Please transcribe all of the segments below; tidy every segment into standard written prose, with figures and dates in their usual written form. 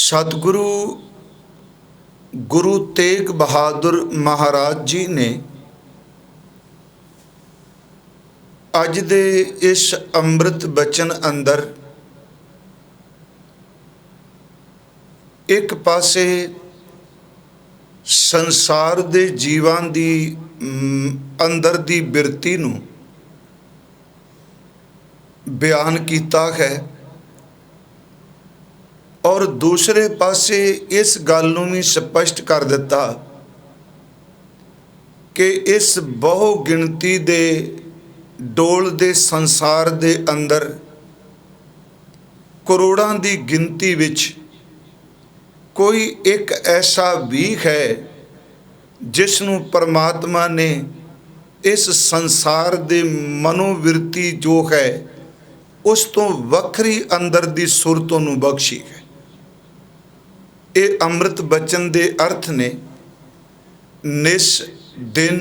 सतगुरु गुरु तेग बहादुर महाराज जी ने अज दे इस अमृत बचन अंदर एक पासे संसार दे जीवां दी अंदर दी बिरती नूं बयान कीता है और दूसरे पासे इस गल नूं भी स्पष्ट कर दिता कि इस बहु गिणती दे डोल दे संसार दे अंदर करोड़ां दी गिनती विच कोई एक ऐसा भी है जिसनूं परमात्मा ने इस संसार दे मनोविरती जो है उस तो वखरी अंदर दी सुरतों नूं बख्शी है। ये अमृत बचन दे अर्थ ने निस दिन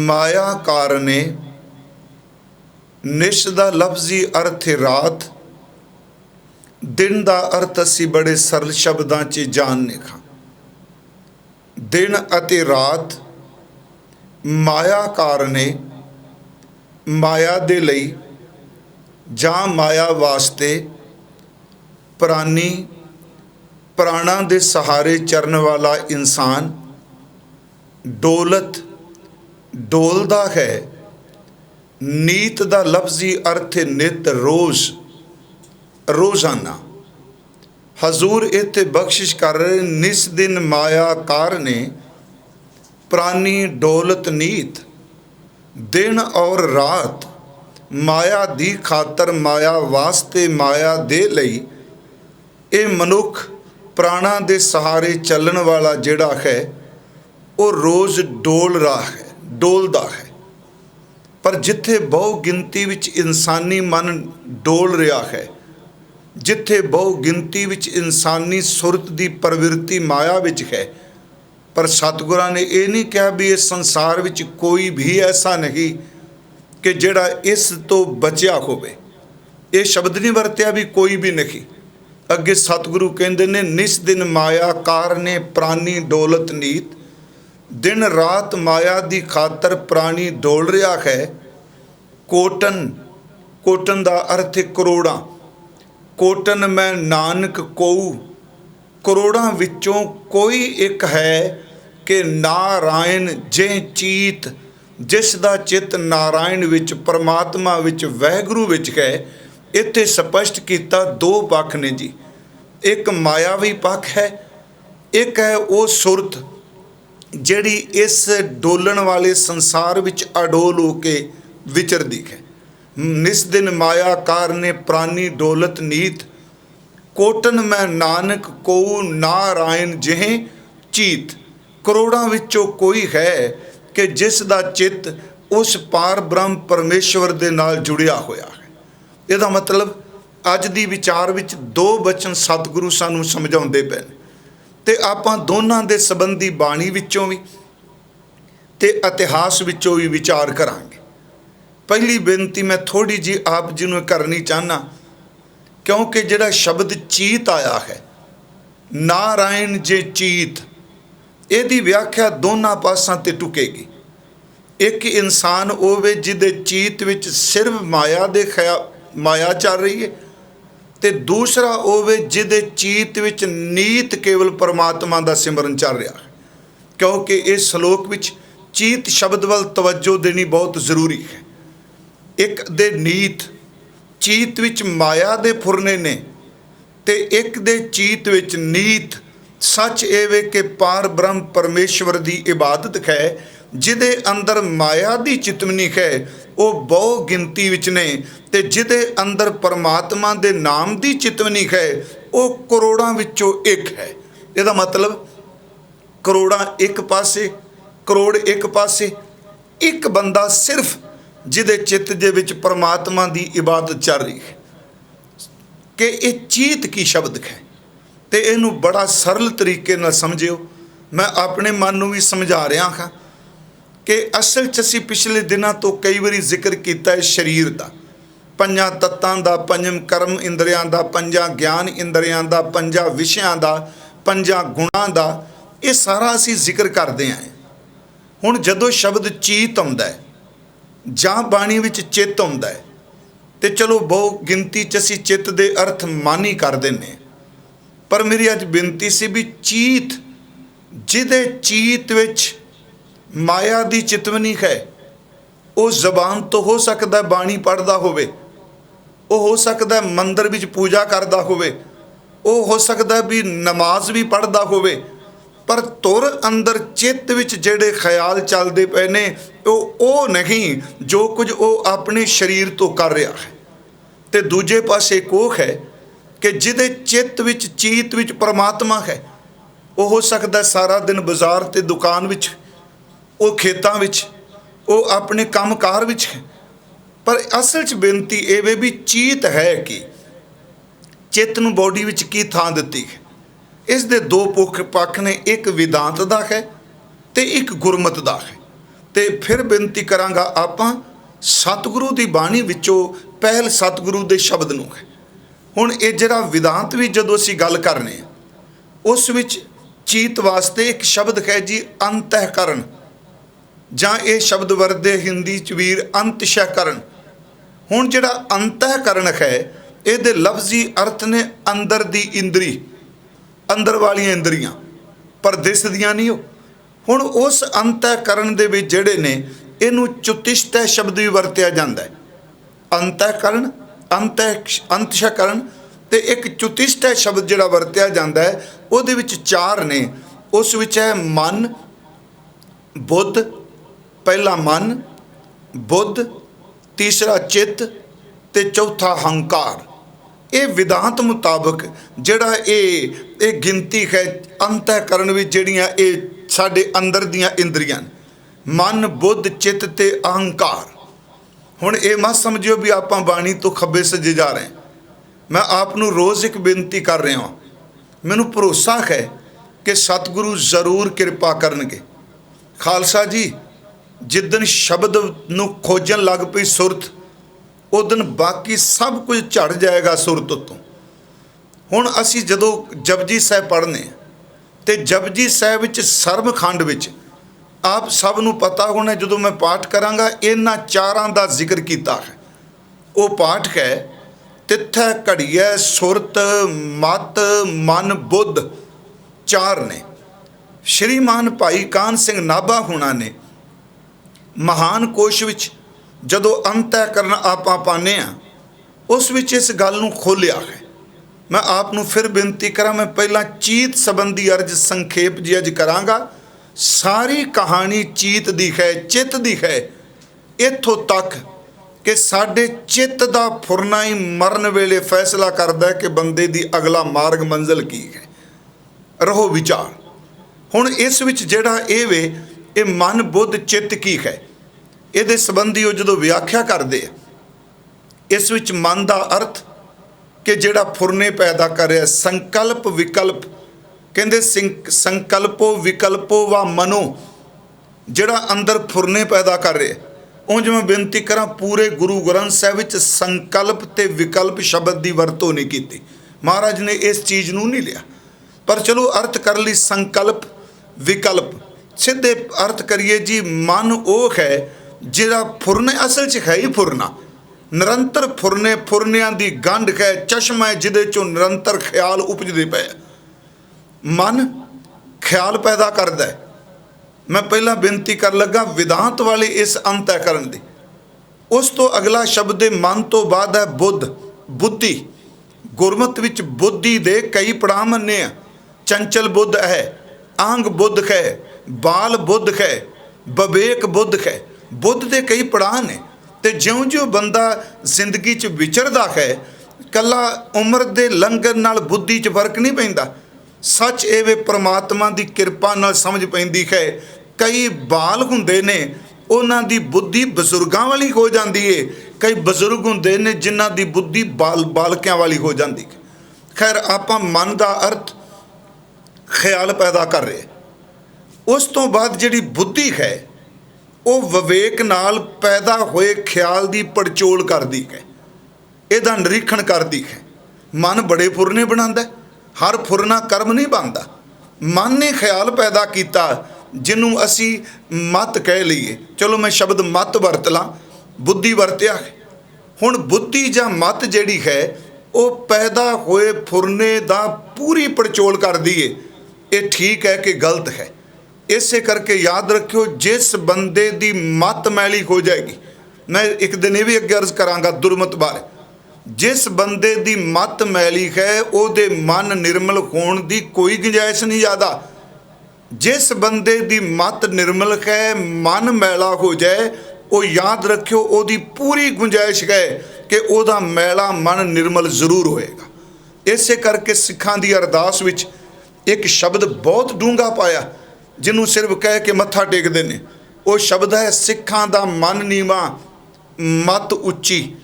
माया कारणे। निश दा लफ्जी अर्थ है रात, दिन दा अर्थ असी बड़े सरल शब्दां च जानने खां। दिन अते रात माया कारणे, माया दे लई जां माया वास्ते प्राणी प्राणा दे सहारे चरण वाला इंसान डोलत डोलदा है। नीत दा लफ्जी अर्थ नित रोज़ रोज़ाना। हजूर इत्थे बख्शिश कर रहे निस दिन माया कारणे प्राणी डोलत नीत। दिन और रात माया दी खातर माया वास्ते माया दे लई ये मनुख प्राणा दे सहारे चलन वाला जिहड़ा है वो रोज़ डोल रहा है, डोलदा है। पर जिथे बहु गिनती विच इंसानी मन डोल रहा है, जिथे बहु गिनती विच इंसानी सुरत दी प्रवृत्ति माया विच है, पर सतगुरां ने ये नहीं कहा भी इस संसार विच कोई भी ऐसा नहीं कि जिहड़ा इस तो बचिया होवे। ये शब्द नहीं वरत्या भी कोई भी नहीं। अगे सतगुरु कहते ने निस दिन माया कारणे प्राणी डोलत नीत। दिन रात माया दी खातर प्राणी डोल रहा है। कोटन, कोटन दा अर्थ करोड़ां। कोटन मैं नानक कोऊ। करोड़ां विचों कोई एक है कि नारायण जे चीत, जिस दा चित नारायण विच परमात्मा विच वैगुरु विच है। इत्थे स्पष्ट किया दो पक्ष ने जी। एक मायावी पक्ष है, एक है वो सुरत जिहड़ी इस डोलन वाले संसार विच अडोल होके विचरदी है। निस दिन माया कारणे प्राणी डोलत नीत। कोटन मैं नानक को नारायण जिहे चीत। करोड़ां विचों कोई है कि जिस दा चित उस पार ब्रह्म परमेश्वर दे नाल जुड़िया होया है। ਇਹਦਾ मतलब अज ਦੀ विचार विच दो बचन सतगुरु सानू समझाउंदे पए ने ते आपां दोनां दे संबंधी बाणी विचों भी ते इतिहास विचों भी विचार करांगे। पहली बेनती मैं थोड़ी जी आप जी नूं करनी चाहना, क्योंकि जिहड़ा शब्द चीत आया है नारायण जे चीत, इहदी व्याख्या दोनां पासां ते टुकेगी। एक इंसान होवे जिहदे चीत विच सिर्फ माया दे माया चल रही है, ते दूसरा होवे जिहदे चीत विच नीत केवल परमात्मा दा सिमरन चल रहा है। क्योंकि इस श्लोक विच चीत शब्द वल तवज्जो देनी बहुत जरूरी है। एक दे नीत चीत विच माया दे फुरने ने ते एक दे चीत विच नीत सच एवे कि पार ब्रह्म परमेश्वर दी इबादत है। जिदे अंदर माया दी चितवनी है वो बहु गिनती विच ने, ते जिदे अंदर परमात्मा दे नाम दी चितवनी है वो करोड़ां विचों एक है। इहदा मतलब करोड़ां एक पासे, करोड़ एक पासे, एक बंदा सिर्फ जिदे चित्त दे विच परमात्मा दी इबादत चल रही है। कि ये चीत की शब्द है ते इहनूं बड़ा सरल तरीके नाल समझियो। मैं अपने मन नूं भी समझा रहा हाँ कि असल च असीं पिछले दिनों तो कई बारी जिक्र किया है शरीर का ਪੰਜਾਂ ਤੱਤਾਂ ਦਾ, ਪੰਜਮ ਕਰਮ ਇੰਦਰੀਆਂ ਦਾ, ਪੰਜਾਂ ਗਿਆਨ ਇੰਦਰੀਆਂ ਦਾ, ਪੰਜਾਂ ਵਿਸ਼ਿਆਂ ਦਾ, ਪੰਜਾਂ ਗੁਣਾਂ ਦਾ, ਇਹ ਸਾਰਾ ਅਸੀਂ ਜ਼ਿਕਰ ਕਰਦੇ ਹਾਂ। ਹੁਣ ਜਦੋਂ ਸ਼ਬਦ ਚੀਤ ਆਉਂਦਾ ਹੈ ਜਾਂ ਬਾਣੀ ਵਿੱਚ ਚਿੱਤ ਆਉਂਦਾ ਹੈ, ਤੇ ਚਲੋ ਬਹੁ ਗਿਣਤੀ 'ਚ ਅਸੀਂ ਚਿੱਤ ਦੇ ਅਰਥ ਮਨ ਹੀ ਕਰ ਦਿੰਦੇ। ਪਰ ਮੇਰੀ ਅੱਜ ਬੇਨਤੀ ਸੀ ਵੀ ਚੀਤ, ਜਿਹਦੇ ਚੀਤ ਵਿੱਚ ਮਾਇਆ ਦੀ ਚਿਤਵਨੀ ਹੈ, ਉਹ ਜ਼ਬਾਨ ਤੋਂ ਹੋ ਸਕਦਾ ਬਾਣੀ ਪੜ੍ਹਦਾ ਹੋਵੇ, ਉਹ ਹੋ ਸਕਦਾ ਮੰਦਰ ਵਿੱਚ ਪੂਜਾ ਕਰਦਾ ਹੋਵੇ, ਉਹ ਹੋ ਸਕਦਾ ਵੀ ਨਮਾਜ਼ ਵੀ ਪੜ੍ਹਦਾ ਹੋਵੇ, ਪਰ ਧੁਰ ਅੰਦਰ ਚਿੱਤ ਵਿੱਚ ਜਿਹੜੇ ਖਿਆਲ ਚੱਲਦੇ ਪਏ ਨੇ ਉਹ ਨਹੀਂ ਜੋ ਕੁਝ ਉਹ ਆਪਣੇ ਸਰੀਰ ਤੋਂ ਕਰ ਰਿਹਾ ਹੈ। ਤੇ ਦੂਜੇ ਪਾਸੇ ਕੋਖ ਹੈ ਕਿ ਜਿਹਦੇ ਚਿੱਤ ਵਿੱਚ, ਚੀਤ ਵਿੱਚ ਪਰਮਾਤਮਾ ਹੈ, ਉਹ ਹੋ ਸਕਦਾ ਸਾਰਾ ਦਿਨ ਬਾਜ਼ਾਰ ਤੇ ਦੁਕਾਨ ਵਿੱਚ, ਉਹ ਖੇਤਾਂ ਵਿੱਚ, ਉਹ ਆਪਣੇ ਕੰਮਕਾਰ ਵਿੱਚ ਹੈ। ਪਰ ਅਸਲ 'ਚ ਬੇਨਤੀ ਇਹ ਵੇ ਵੀ ਚੀਤ ਹੈ ਕਿ ਚਿੱਤ ਨੂੰ ਬੋਡੀ ਵਿੱਚ ਕੀ ਥਾਂ ਦਿੱਤੀ ਹੈ। ਇਸ ਦੇ ਦੋ ਪੱਖ ਨੇ, ਇੱਕ ਵਿਦਾਂਤ ਦਾ ਹੈ ਤੇ ਇੱਕ ਗੁਰਮਤ ਦਾ ਹੈ। ਤੇ ਫਿਰ ਬੇਨਤੀ ਕਰਾਂਗਾ ਆਪਾਂ ਸਤਿਗੁਰੂ ਦੀ ਬਾਣੀ ਵਿੱਚੋਂ ਪਹਿਲ ਸਤਿਗੁਰੂ ਦੇ ਸ਼ਬਦ ਨੂੰ ਹੈ। ਹੁਣ ਇਹ ਜਿਹੜਾ ਵਿਦਾਂਤ ਵੀ ਜਦੋਂ ਅਸੀਂ ਗੱਲ ਕਰਨੇ ਆ, ਉਸ ਵਿੱਚ ਚੀਤ ਵਾਸਤੇ ਇੱਕ ਸ਼ਬਦ ਹੈ ਜੀ ਅੰਤःਕਰਨ, ਜਾਂ ਇਹ ਸ਼ਬਦ ਵਰਤੇ ਹਿੰਦੀ 'ਚ ਵੀਰ ਅੰਤਸ਼ਕਰਨ। ਹੁਣ ਜਿਹੜਾ ਅੰਤःਕਰਨ ਹੈ, ਇਹਦੇ ਲਫ਼ਜ਼ੀ ਅਰਥ ਨੇ ਅੰਦਰ ਦੀ ਇੰਦਰੀ, ਅੰਦਰ ਵਾਲੀਆਂ ਇੰਦਰੀਆਂ, ਪਰ ਦਿਸਦੀਆਂ ਨਹੀਂ ਉਹ। ਹੁਣ ਉਸ ਅੰਤःਕਰਨ ਦੇ ਵਿੱਚ ਜਿਹੜੇ ਨੇ, ਇਹਨੂੰ ਚੁਤਿਸ਼ਟੈ ਸ਼ਬਦ ਵੀ ਵਰਤਿਆ ਜਾਂਦਾ ਹੈ। ਅੰਤःਕਰਨ, ਅੰਤਸ਼ਕਰਨ ਤੇ ਇੱਕ ਚੁਤਿਸ਼ਟੈ ਸ਼ਬਦ ਜਿਹੜਾ ਵਰਤਿਆ ਜਾਂਦਾ ਹੈ, ਉਹਦੇ ਵਿੱਚ ਚਾਰ ਨੇ। ਉਸ ਵਿੱਚ ਹੈ ਮਨ, ਬੁੱਧ, ਪਹਿਲਾ ਮਨ, ਬੁੱਧ, ਤੀਸਰਾ ਚਿੱਤ ਤੇ ਚੌਥਾ ਹੰਕਾਰ। ਇਹ ਵਿਦਾਂਤ ਮੁਤਾਬਕ ਜਿਹੜਾ ਇਹ ਗਿਣਤੀ ਹੈ ਅੰਤःਕਰਨ ਵਿੱਚ, ਜਿਹੜੀਆਂ ਇਹ ਸਾਡੇ ਅੰਦਰ ਦੀਆਂ ਇੰਦਰੀਆਂ, ਮਨ, ਬੁੱਧ, ਚਿੱਤ ਤੇ ਅਹੰਕਾਰ। ਹੁਣ ਇਹ ਮਤ ਸਮਝਿਓ ਵੀ ਆਪਾਂ ਬਾਣੀ ਤੋਂ ਖੱਬੇ ਸੱਜੇ ਜਾ ਰਹੇ। ਮੈਂ ਆਪ ਨੂੰ ਰੋਜ਼ ਇੱਕ ਬੇਨਤੀ ਕਰ ਰਿਹਾ ਹਾਂ, ਮੈਨੂੰ ਭਰੋਸਾ ਹੈ ਕਿ ਸਤਿਗੁਰੂ ਜ਼ਰੂਰ ਕਿਰਪਾ ਕਰਨਗੇ। ਖਾਲਸਾ ਜੀ, ਜਿੱਦਣ ਸ਼ਬਦ ਨੂੰ ਖੋਜਣ ਲੱਗ ਪਈ ਸੁਰਤ, ਉਦਣ ਬਾਕੀ ਸਭ ਕੁਝ ਝੜ ਜਾਏਗਾ ਸੁਰਤ ਉੱਤੋਂ। ਹੁਣ ਅਸੀਂ ਜਦੋਂ ਜਪਜੀ ਸਾਹਿਬ ਪੜ੍ਹਨੇ, ਤੇ ਜਪਜੀ ਸਾਹਿਬ ਵਿੱਚ ਸਰਬਖੰਡ ਵਿੱਚ ਆਪ ਸਭ ਨੂੰ ਪਤਾ ਹੋਣਾ, ਜਦੋਂ ਮੈਂ ਪਾਠ ਕਰਾਂਗਾ ਇਹਨਾਂ ਚਾਰਾਂ ਦਾ ਜ਼ਿਕਰ ਕੀਤਾ ਹੈ। ਉਹ ਪਾਠ ਹੈ ਤਿੱਥੈ ਘੜੀਐ ਸੁਰਤ ਮਤ ਮਨ ਬੁੱਧ, ਚਾਰ ਨੇ। ਸ਼੍ਰੀਮਾਨ ਭਾਈ ਕਾਹਨ ਸਿੰਘ ਨਾਭਾ ਹੋਣਾ ਨੇ ਮਹਾਨ ਕੋਸ਼ ਵਿੱਚ ਜਦੋਂ ਅੰਤःਕਰਨ ਆਪਾਂ ਪਾਉਂਦੇ ਹਾਂ, ਉਸ ਵਿੱਚ ਇਸ ਗੱਲ ਨੂੰ ਖੋਲ੍ਹਿਆ ਹੈ। ਮੈਂ ਆਪ ਨੂੰ ਫਿਰ ਬੇਨਤੀ ਕਰਾਂ, ਮੈਂ ਪਹਿਲਾਂ ਚੀਤ ਸੰਬੰਧੀ ਅਰਜ਼ ਸੰਖੇਪ ਜੀ ਅੱਜ ਕਰਾਂਗਾ। ਸਾਰੀ ਕਹਾਣੀ ਚੀਤ ਦੀ ਹੈ, ਚਿੱਤ ਦੀ ਹੈ, ਇੱਥੋਂ ਤੱਕ ਕਿ ਸਾਡੇ ਚਿੱਤ ਦਾ ਫੁਰਨਾ ਹੀ ਮਰਨ ਵੇਲੇ ਫੈਸਲਾ ਕਰਦਾ ਹੈ ਕਿ ਬੰਦੇ ਦੀ ਅਗਲਾ ਮਾਰਗ ਮੰਜ਼ਿਲ ਕੀ ਹੈ। ਰਹੋ ਵਿਚਾਰ। ਹੁਣ ਇਸ ਵਿੱਚ ਜਿਹੜਾ ਇਹ ਵੇ, ਇਹ ਮਨ, ਬੁੱਧ, ਚਿੱਤ ਕੀ ਹੈ, ਇਹਦੇ ਸੰਬੰਧੀ ਉਹ ਜਦੋਂ ਵਿਆਖਿਆ ਕਰਦੇ ਆ, ਇਸ ਵਿੱਚ ਮਨ ਦਾ ਅਰਥ ਕਿ ਜਿਹੜਾ ਫੁਰਨੇ ਪੈਦਾ ਕਰ ਰਿਹਾ, ਸੰਕਲਪ ਵਿਕਲਪ, ਕਹਿੰਦੇ ਸੰਕਲਪੋ ਵਿਕਲਪੋ ਵਾ ਮਨੋ, ਜਿਹੜਾ ਅੰਦਰ ਫੁਰਨੇ ਪੈਦਾ ਕਰ ਰਿਹਾ। ਉਂਝ ਮੈਂ ਬੇਨਤੀ ਕਰਾਂ, ਪੂਰੇ ਗੁਰੂ ਗ੍ਰੰਥ ਸਾਹਿਬ ਵਿੱਚ ਸੰਕਲਪ ਤੇ ਵਿਕਲਪ ਸ਼ਬਦ ਦੀ ਵਰਤੋਂ ਨਹੀਂ ਕੀਤੀ, ਮਹਾਰਾਜ ਨੇ ਇਸ ਚੀਜ਼ ਨੂੰ ਨਹੀਂ ਲਿਆ। ਪਰ ਚਲੋ ਅਰਥ ਕਰ ਲਈ ਸੰਕਲਪ ਵਿਕਲਪ, ਸਿੱਧੇ ਅਰਥ ਕਰੀਏ ਜੀ, ਮਨ ਉਹ ਹੈ ਜਿਹੜਾ ਫੁਰਨੇ, ਅਸਲ 'ਚ ਹੈ ਹੀ ਫੁਰਨਾ, ਨਿਰੰਤਰ ਫੁਰਨੇ, ਫੁਰਨਿਆਂ ਦੀ ਗੰਢ ਹੈ, ਚਸ਼ਮਾ ਹੈ ਜਿਹਦੇ 'ਚੋਂ ਨਿਰੰਤਰ ਖਿਆਲ ਉਪਜਦੇ ਪਏ। ਮਨ ਖਿਆਲ ਪੈਦਾ ਕਰਦਾ ਹੈ। ਮੈਂ ਪਹਿਲਾਂ ਬੇਨਤੀ ਕਰ ਲੱਗਾ ਵਿਦਾਂਤ ਵਾਲੇ ਇਸ ਅੰਤःਕਰਨ ਦੀ। ਉਸ ਤੋਂ ਅਗਲਾ ਸ਼ਬਦ ਹੈ ਮਨ ਤੋਂ ਬਾਅਦ ਹੈ ਬੁੱਧ, ਬੁੱਧੀ। ਗੁਰਮਤਿ ਵਿੱਚ ਬੁੱਧੀ ਦੇ ਕਈ ਪੜਾਅ ਮੰਨੇ ਆ। ਚੰਚਲ ਬੁੱਧ ਹੈ, ਆਂਗ ਬੁੱਧ ਹੈ, ਬਾਲ ਬੁੱਧ ਹੈ, ਵਿਵੇਕ ਬੁੱਧ ਹੈ। ਬੁੱਧ ਦੇ ਕਈ ਪੜਾਅ ਨੇ, ਤੇ ਜਿਉਂ-ਜਿਉਂ ਬੰਦਾ ਜ਼ਿੰਦਗੀ 'ਚ ਵਿਚਰਦਾ ਹੈ, ਕੱਲਾ ਉਮਰ ਦੇ ਲੰਘਣ ਨਾਲ ਬੁੱਧੀ 'ਚ ਫਰਕ ਨਹੀਂ ਪੈਂਦਾ। ਸੱਚ ਇਹ ਵੇ, ਪ੍ਰਮਾਤਮਾ ਦੀ ਕਿਰਪਾ ਨਾਲ ਸਮਝ ਪੈਂਦੀ ਹੈ। ਕਈ ਬਾਲ ਹੁੰਦੇ ਨੇ, ਉਹਨਾਂ ਦੀ ਬੁੱਧੀ ਬਜ਼ੁਰਗਾਂ ਵਾਲੀ ਹੋ ਜਾਂਦੀ ਏ। ਕਈ ਬਜ਼ੁਰਗ ਹੁੰਦੇ ਨੇ ਜਿਨ੍ਹਾਂ ਦੀ ਬੁੱਧੀ ਬਾਲਕਿਆਂ ਵਾਲੀ ਹੋ ਜਾਂਦੀ ਹੈ। ਖੈਰ, ਆਪਾਂ ਮਨ ਦਾ ਅਰਥ ਖਿਆਲ ਪੈਦਾ ਕਰ ਰਹੇ। ਉਸ ਤੋਂ ਬਾਅਦ ਜਿਹੜੀ ਬੁੱਧੀ ਹੈ, ਉਹ ਵਿਵੇਕ ਨਾਲ ਪੈਦਾ ਹੋਏ ਖਿਆਲ ਦੀ ਪੜਚੋਲ ਕਰਦੀ ਹੈ। ਇਹਦਾ ਨਿਰੀਖਣ ਕਰਦੀ ਹੈ। ਮਨ ਬੜੇ ਫੁਰਨੇ ਬਣਾਉਂਦਾ, ਹਰ ਫੁਰਨਾ ਕਰਮ ਨਹੀਂ ਬਣਦਾ। ਮਨ ਨੇ ਖਿਆਲ ਪੈਦਾ ਕੀਤਾ ਜਿਹਨੂੰ ਅਸੀਂ ਮਤ ਕਹਿ ਲਈਏ। ਚਲੋ ਮੈਂ ਸ਼ਬਦ ਮਤ ਵਰਤ ਲਾਂ, ਬੁੱਧੀ ਵਰਤਿਆ ਹੈ। ਹੁਣ ਬੁੱਧੀ ਜਾਂ ਮਤ ਜਿਹੜੀ ਹੈ ਉਹ ਪੈਦਾ ਹੋਏ ਫੁਰਨੇ ਦਾ ਪੂਰੀ ਪੜਚੋਲ ਕਰਦੀ ਏ, ਇਹ ਠੀਕ ਹੈ ਕਿ ਗਲਤ ਹੈ। ਇਸੇ ਕਰਕੇ ਯਾਦ ਰੱਖਿਓ, ਜਿਸ ਬੰਦੇ ਦੀ ਮਤ ਮੈਲੀ ਹੋ ਜਾਏਗੀ, ਮੈਂ ਇੱਕ ਦਿਨ ਇਹ ਵੀ ਅੱਗੇ ਅਰਜ਼ ਕਰਾਂਗਾ ਦੁਰਮਤ ਬਾਰੇ, ਜਿਸ ਬੰਦੇ ਦੀ ਮਤ ਮੈਲੀ ਹੈ ਉਹਦੇ ਮਨ ਨਿਰਮਲ ਹੋਣ ਦੀ ਕੋਈ ਗੁੰਜਾਇਸ਼ ਨਹੀਂ ਜ਼ਿਆਦਾ। ਜਿਸ ਬੰਦੇ ਦੀ ਮਤ ਨਿਰਮਲ ਹੈ, ਮਨ ਮੈਲਾ ਹੋ ਜਾਏ, ਉਹ ਯਾਦ ਰੱਖਿਓ ਉਹਦੀ ਪੂਰੀ ਗੁੰਜਾਇਸ਼ ਹੈ ਕਿ ਉਹਦਾ ਮੈਲਾ ਮਨ ਨਿਰਮਲ ਜ਼ਰੂਰ ਹੋਏਗਾ। ਇਸੇ ਕਰਕੇ ਸਿੱਖਾਂ ਦੀ ਅਰਦਾਸ ਵਿੱਚ ਇੱਕ ਸ਼ਬਦ ਬਹੁਤ ਡੂੰਘਾ ਪਾਇਆ, ਜਿਹਨੂੰ ਸਿਰਫ ਕਹਿ ਕੇ ਮੱਥਾ ਟੇਕਦੇ ਨੇ। ਉਹ ਸ਼ਬਦ ਹੈ, ਸਿੱਖਾਂ ਦਾ ਮਨ ਨੀਵਾਂ ਮਤ ਉੱਚੀ।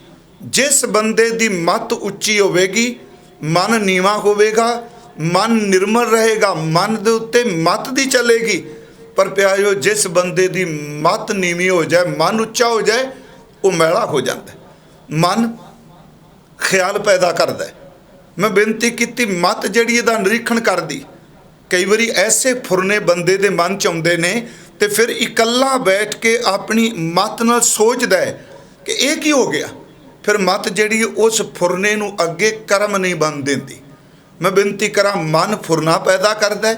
ਜਿਸ ਬੰਦੇ ਦੀ ਮਤ ਉੱਚੀ ਹੋਵੇਗੀ, ਮਨ ਨੀਵਾਂ ਹੋਵੇਗਾ, ਮਨ ਨਿਰਮਲ ਰਹੇਗਾ, ਮਨ ਦੇ ਉੱਤੇ ਮਤ ਦੀ ਚੱਲੇਗੀ। ਪਰ ਪਿਆਰਿਓ, ਜਿਸ ਬੰਦੇ ਦੀ ਮਤ ਨੀਵੀਂ ਹੋ ਜਾਏ, ਮਨ ਉੱਚਾ ਹੋ ਜਾਏ, ਉਹ ਮੈਲਾ ਹੋ ਜਾਂਦਾ। ਮਨ ਖਿਆਲ ਪੈਦਾ ਕਰਦਾ। ਮੈਂ ਬੇਨਤੀ ਕੀਤੀ, ਮਤ ਜਿਹੜੀ ਇਹਦਾ ਨਿਰੀਖਣ ਕਰਦੀ। ਕਈ ਵਾਰੀ ਐਸੇ ਫੁਰਨੇ ਬੰਦੇ ਦੇ ਮਨ 'ਚ ਆਉਂਦੇ ਨੇ ਤੇ ਫਿਰ ਇਕੱਲਾ ਬੈਠ ਕੇ ਆਪਣੀ ਮਤ ਨਾਲ ਸੋਚਦਾ ਹੈ ਕਿ ਇਹ ਕੀ ਹੋ ਗਿਆ। ਫਿਰ ਮਤ ਜਿਹੜੀ ਉਸ ਫੁਰਨੇ ਨੂੰ ਅੱਗੇ ਕਰਮ ਨਹੀਂ ਬਣ ਦਿੰਦੀ। ਮੈਂ ਬੇਨਤੀ ਕਰਾਂ, ਮਨ ਫੁਰਨਾ ਪੈਦਾ ਕਰਦਾ,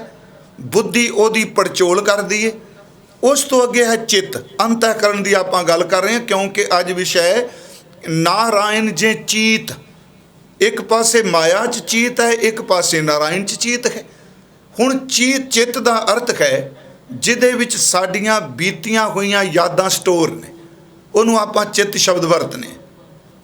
ਬੁੱਧੀ ਉਹਦੀ ਪੜਚੋਲ ਕਰਦੀ ਏ। ਉਸ ਤੋਂ ਅੱਗੇ ਹੈ ਚਿੱਤ। ਅੰਤःਕਰਨ ਦੀ ਆਪਾਂ ਗੱਲ ਕਰ ਰਹੇ ਹਾਂ, ਕਿਉਂਕਿ ਅੱਜ ਵਿਸ਼ਾ ਹੈ ਨਾਰਾਇਣ ਜੇ ਚੀਤ। ਇੱਕ ਪਾਸੇ ਮਾਇਆ 'ਚ ਚੀਤ ਹੈ, ਇੱਕ ਪਾਸੇ ਨਾਰਾਇਣ 'ਚ ਚੀਤ ਹੈ। ਹੁਣ ਚਿੱਤ ਦਾ ਅਰਥ ਹੈ ਜਿਹਦੇ ਵਿੱਚ ਸਾਡੀਆਂ ਬੀਤੀਆਂ ਹੋਈਆਂ ਯਾਦਾਂ ਸਟੋਰ ਨੇ, ਉਹਨੂੰ ਆਪਾਂ ਚਿੱਤ ਸ਼ਬਦ ਵਰਤਨੇ।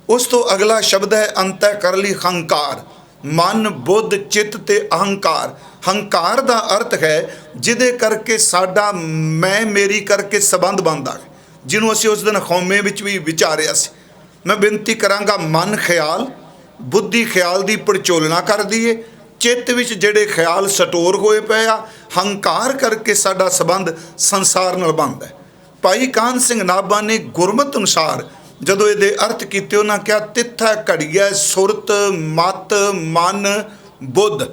ਉਸ ਤੋਂ ਅਗਲਾ ਸ਼ਬਦ ਹੈ ਅੰਤःਕਰਨ ਲਈ ਹੰਕਾਰ। ਮਨ, ਬੁੱਧ, ਚਿੱਤ ਤੇ ਅਹੰਕਾਰ। ਹੰਕਾਰ ਦਾ ਅਰਥ ਹੈ ਜਿਹਦੇ ਕਰਕੇ ਸਾਡਾ ਮੈਂ ਮੇਰੀ ਕਰਕੇ ਸੰਬੰਧ ਬਣਦਾ ਹੈ, ਜਿਹਨੂੰ ਅਸੀਂ ਉਸ ਦਿਨ ਖੌਮੇ ਵਿੱਚ ਵੀ ਵਿਚਾਰਿਆ ਸੀ। ਮੈਂ ਬੇਨਤੀ ਕਰਾਂਗਾ, ਮਨ ਖਿਆਲ, ਬੁੱਧੀ ਖਿਆਲ ਦੀ ਪੜਚੋਲਣਾ ਕਰਦੀ ਏ। ਚਿੱਤ ਵਿੱਚ ਜਿਹੜੇ ਖਿਆਲ ਸਟੋਰ ਹੋਏ ਪਏ ਆ, ਹੰਕਾਰ ਕਰਕੇ ਸਾਡਾ ਸੰਬੰਧ ਸੰਸਾਰ ਨਾਲ ਬਣਦਾ। ਭਾਈ ਕਾਹਨ ਸਿੰਘ ਨਾਭਾ ਨੇ ਗੁਰਮਤਿ ਅਨੁਸਾਰ ਜਦੋਂ ਇਹਦੇ ਅਰਥ ਕੀਤੇ, ਉਹਨਾਂ ਕਿਹਾ ਤਿੱਥਾ ਘੜੀਐ ਸੁਰਤ ਮਤ ਮਨ ਬੁੱਧ।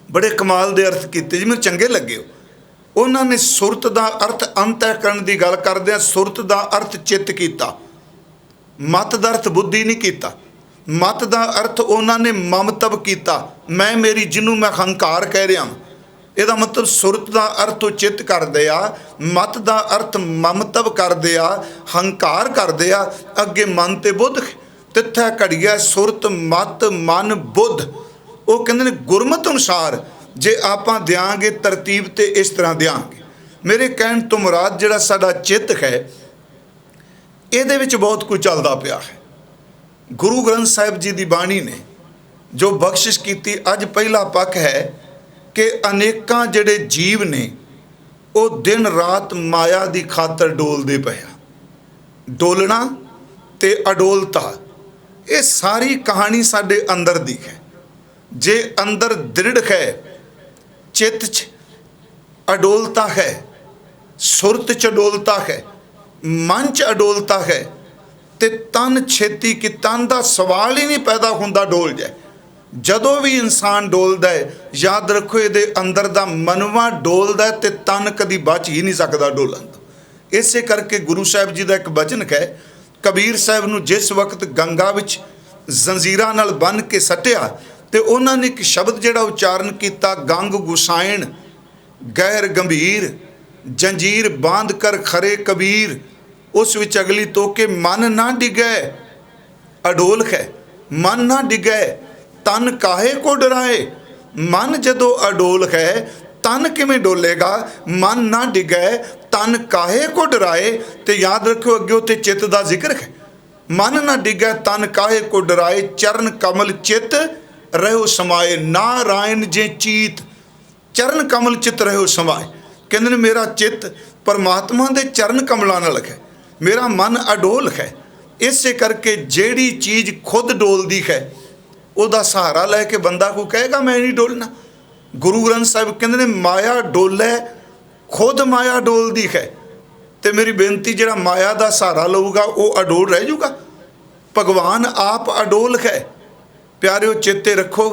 ਬੜੇ ਕਮਾਲ ਦੇ ਅਰਥ ਕੀਤੇ ਜੀ, ਮੈਨੂੰ ਚੰਗੇ ਲੱਗੇ। ਉਹਨਾਂ ਨੇ ਸੁਰਤ ਦਾ ਅਰਥ ਅੰਤःਕਰਨ ਦੀ ਗੱਲ ਕਰਦਿਆਂ ਸੁਰਤ ਦਾ ਅਰਥ ਚਿੱਤ ਕੀਤਾ, ਮਤ ਦਾ ਅਰਥ ਬੁੱਧੀ ਨਹੀਂ ਕੀਤਾ। ਮਤ ਦਾ ਅਰਥ ਉਹਨਾਂ ਨੇ ਮਮਤਵ ਕੀਤਾ, ਮੈਂ ਮੇਰੀ, ਜਿਹਨੂੰ ਮੈਂ ਹੰਕਾਰ ਕਹਿ ਰਿਹਾ। ਇਹਦਾ ਮਤਲਬ ਸੁਰਤ ਦਾ ਅਰਥ ਉਹ ਚਿੱਤ ਕਰਦੇ ਆ, ਮਤ ਦਾ ਅਰਥ ਮਮਤਵ ਕਰਦੇ ਆ, ਹੰਕਾਰ ਕਰਦੇ ਆ, ਅੱਗੇ ਮਨ ਤੇ ਬੁੱਧ। ਤਿੱਥਾ ਘੜੀਆ ਸੁਰਤ ਮਤ ਮਨ ਬੁੱਧ। ਉਹ ਕਹਿੰਦੇ ਨੇ ਗੁਰਮਤਿ ਅਨੁਸਾਰ ਜੇ ਆਪਾਂ ਦਿਆਂਗੇ ਤਰਤੀਬ ਤੇ ਇਸ ਤਰ੍ਹਾਂ ਦਿਆਂਗੇ। ਮੇਰੇ ਕਹਿਣ ਤੋਂ ਮੁਰਾਦ ਜਿਹੜਾ ਸਾਡਾ ਚਿੱਤ ਹੈ, ਇਹਦੇ ਵਿੱਚ ਬਹੁਤ ਕੁਝ ਚੱਲਦਾ ਪਿਆ ਹੈ। ਗੁਰੂ ਗ੍ਰੰਥ ਸਾਹਿਬ ਜੀ ਦੀ ਬਾਣੀ ਨੇ ਜੋ ਬਖਸ਼ਿਸ਼ ਕੀਤੀ, ਅੱਜ ਪਹਿਲਾ ਪੱਖ ਹੈ ਕਿ ਅਨੇਕਾਂ ਜਿਹੜੇ ਜੀਵ ਨੇ ਉਹ ਦਿਨ ਰਾਤ ਮਾਇਆ ਦੀ ਖਾਤਰ ਡੋਲਦੇ ਪਏ ਆ। ਡੋਲਣਾ ਤੇ ਅਡੋਲਤਾ, ਇਹ ਸਾਰੀ ਕਹਾਣੀ ਸਾਡੇ ਅੰਦਰ ਦੀ ਹੈ। ਜੇ ਅੰਦਰ ਦ੍ਰਿੜ ਹੈ, ਚਿੱਤ 'ਚ ਅਡੋਲਤਾ ਹੈ, ਸੁਰਤ 'ਚ ਅਡੋਲਤਾ ਹੈ, ਮਨ 'ਚ ਅਡੋਲਤਾ ਹੈ, ਤੇ ਤਨ ਛੇਤੀ ਕਿ ਤਨ ਦਾ ਸਵਾਲ ਹੀ ਨਹੀਂ ਪੈਦਾ ਹੁੰਦਾ ਡੋਲ ਜਾਏ। ਜਦੋਂ ਵੀ ਇਨਸਾਨ ਡੋਲਦਾ ਹੈ, ਯਾਦ ਰੱਖੋ ਇਹਦੇ ਅੰਦਰ ਦਾ ਮਨਵਾ ਡੋਲਦਾ ਤੇ ਤਨ ਕਦੀ ਬਚ ਹੀ ਨਹੀਂ ਸਕਦਾ ਡੋਲਣ ਤੋਂ। ਇਸੇ ਕਰਕੇ ਗੁਰੂ ਸਾਹਿਬ ਜੀ ਦਾ ਇੱਕ ਬਚਨ ਹੈ, ਕਬੀਰ ਸਾਹਿਬ ਨੂੰ ਜਿਸ ਵਕਤ ਗੰਗਾ ਵਿੱਚ ਜ਼ੰਜੀਰਾਂ ਨਾਲ ਬੰਨ੍ਹ ਕੇ ਸੱਟਿਆ ਤੇ ਉਹਨਾਂ ਨੇ ਇੱਕ ਸ਼ਬਦ ਜਿਹੜਾ ਉਚਾਰਨ ਕੀਤਾ, ਗੰਗ ਗੁਸਾਇਣ ਗਹਿਰ ਗੰਭੀਰ ਜੰਜੀਰ ਬਾਂਧ ਕਰ ਖਰੇ ਕਬੀਰ। ਉਸ ਵਿੱਚ ਅਗਲੀ ਤੋਕੇ ਮਨ ਨਾ ਡਿਗੈ ਅਡੋਲ ਹੈ, ਮਨ ਨਾ ਡਿਗੈ ਤਨ ਕਾਹੇ ਕੋ ਡਰਾਏ। ਮਨ ਜਦੋਂ ਅਡੋਲ ਹੈ, ਤਨ ਕਿਵੇਂ ਡੋਲੇਗਾ। ਮਨ ਨਾ ਡਿਗੈ ਤਨ ਕਾਹੇ ਕੋ ਡਰਾਏ। ਤੇ ਯਾਦ ਰੱਖਿਓ ਅੱਗੇ ਉੱਥੇ ਚਿੱਤ ਦਾ ਜ਼ਿਕਰ ਹੈ, ਮਨ ਨਾ ਡਿਗੈ ਤਨ ਕਾਹੇ ਕੋ ਡਰਾਏ, ਚਰਨ ਕਮਲ ਚਿੱਤ ਰਹਿਓ ਸਮਾਏ। ਨਾਰਾਇਣ ਜੇ ਚੀਤ, ਚਰਨ ਕਮਲ ਚਿੱਤ ਰਹਿਓ ਸਮਾਏ। ਕਹਿੰਦੇ ਨੇ ਮੇਰਾ ਚਿੱਤ ਪਰਮਾਤਮਾ ਦੇ ਚਰਨ ਕਮਲਾਂ ਨਾਲ ਹੈ, ਮੇਰਾ ਮਨ ਅਡੋਲ ਹੈ। ਇਸੇ ਕਰਕੇ ਜਿਹੜੀ ਚੀਜ਼ ਖੁਦ ਡੋਲਦੀ ਹੈ, ਉਹਦਾ ਸਹਾਰਾ ਲੈ ਕੇ ਬੰਦਾ ਕੋਈ ਕਹੇਗਾ ਮੈਂ ਨਹੀਂ ਡੋਲਣਾ। ਗੁਰੂ ਗ੍ਰੰਥ ਸਾਹਿਬ ਕਹਿੰਦੇ ਨੇ ਮਾਇਆ ਡੋਲੇ, ਖੁਦ ਮਾਇਆ ਡੋਲਦੀ ਹੈ। ਤੇ ਮੇਰੀ ਬੇਨਤੀ, ਜਿਹੜਾ ਮਾਇਆ ਦਾ ਸਹਾਰਾ ਲਊਗਾ ਉਹ ਅਡੋਲ ਰਹਿ ਜਾਊਗਾ। भगवान आप अडोल है। प्यारिओ चेते रखो,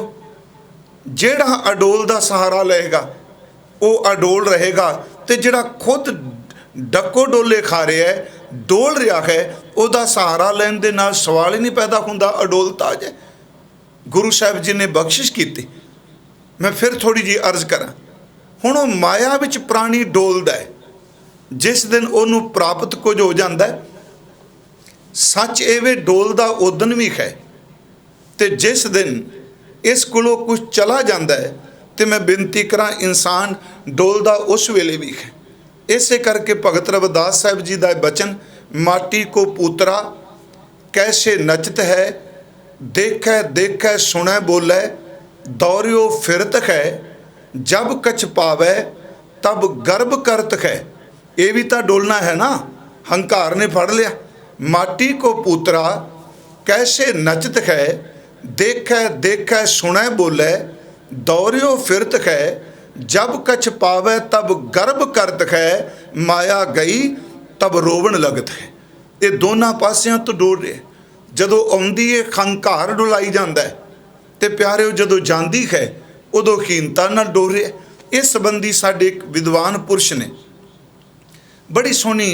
ਜਿਹੜਾ अडोल ਦਾ सहारा ਲਏਗਾ ਉਹ अडोल रहेगा, ਤੇ ਜਿਹੜਾ खुद ਡੱਕੋ ਡੋਲੇ ਖਾ ਰਿਹਾ ਹੈ, ਡੋਲ ਰਿਹਾ ਹੈ, ਉਹਦਾ ਸਹਾਰਾ ਲੈਣ ਦੇ ਨਾਲ ਸਵਾਲ ਹੀ ਨਹੀਂ ਪੈਦਾ ਹੁੰਦਾ, ਅਡੋਲਤਾ ਜੇ ਗੁਰੂ ਸਾਹਿਬ ਜੀ ਨੇ ਬਖਸ਼ਿਸ਼ ਕੀਤੀ। ਮੈਂ ਫਿਰ ਥੋੜੀ ਜਿਹੀ ਅਰਜ਼ ਕਰਾਂ। ਹੁਣ ਉਹ ਮਾਇਆ ਵਿੱਚ ਪ੍ਰਾਣੀ ਡੋਲਦਾ ਹੈ, ਜਿਸ ਦਿਨ ਉਹਨੂੰ ਪ੍ਰਾਪਤ ਕੁਝ ਹੋ ਜਾਂਦਾ ਹੈ, ਸੱਚ ਐਵੇਂ ਡੋਲਦਾ ਉਦਨ ਵੀ ਹੈ, ਤੇ ਜਿਸ ਦਿਨ ਇਸ ਕੋਲੋਂ ਕੁਝ ਚਲਾ ਜਾਂਦਾ ਹੈ, ਤੇ ਮੈਂ ਬੇਨਤੀ ਕਰਾਂ ਇਨਸਾਨ ਡੋਲਦਾ ਉਸ ਵੇਲੇ ਵੀ ਹੈ। ਇਸੇ ਕਰਕੇ ਭਗਤ ਰਵਿਦਾਸ ਸਾਹਿਬ ਜੀ ਦਾ ਬਚਨ, ਮਾਟੀ ਕੋ ਪੂਤਰਾ ਕੈਸੇ ਨਚਤ ਹੈ, ਦੇਖੈ ਦੇਖੈ ਸੁਣੈ ਬੋਲੇ, ਦੌਰਿਓ ਫਿਰਤ ਹੈ, ਜਬ ਕਛ ਪਾਵੈ ਤਬ ਗਰਭ ਕਰਤ ਹੈ। ਇਹ ਵੀ ਤਾਂ ਡੋਲਣਾ ਹੈ ਨਾ, ਹੰਕਾਰ ਨੇ ਫੜ ਲਿਆ। ਮਾਟੀ ਕੋ ਪੂਤਰਾ ਕੈਸੇ ਨਚਤ ਹੈ, ਦੇਖੈ ਦੇਖੈ ਸੁਣੈ ਬੋਲੇ, ਦੌਰਿਓ ਫਿਰਤ ਹੈ, जब कछ पावे तब गर्भ करत है, माया गई तब रोवन लगत है। ये दोनों पासियां तो डोल रहे। जदों आउंदी है हंकार डुलाई जाता है, तो प्यारे जदों जाती है उदों हीनता नाल डोल रहे। इस संबंधी साडे एक विद्वान पुरुष ने बड़ी सोहनी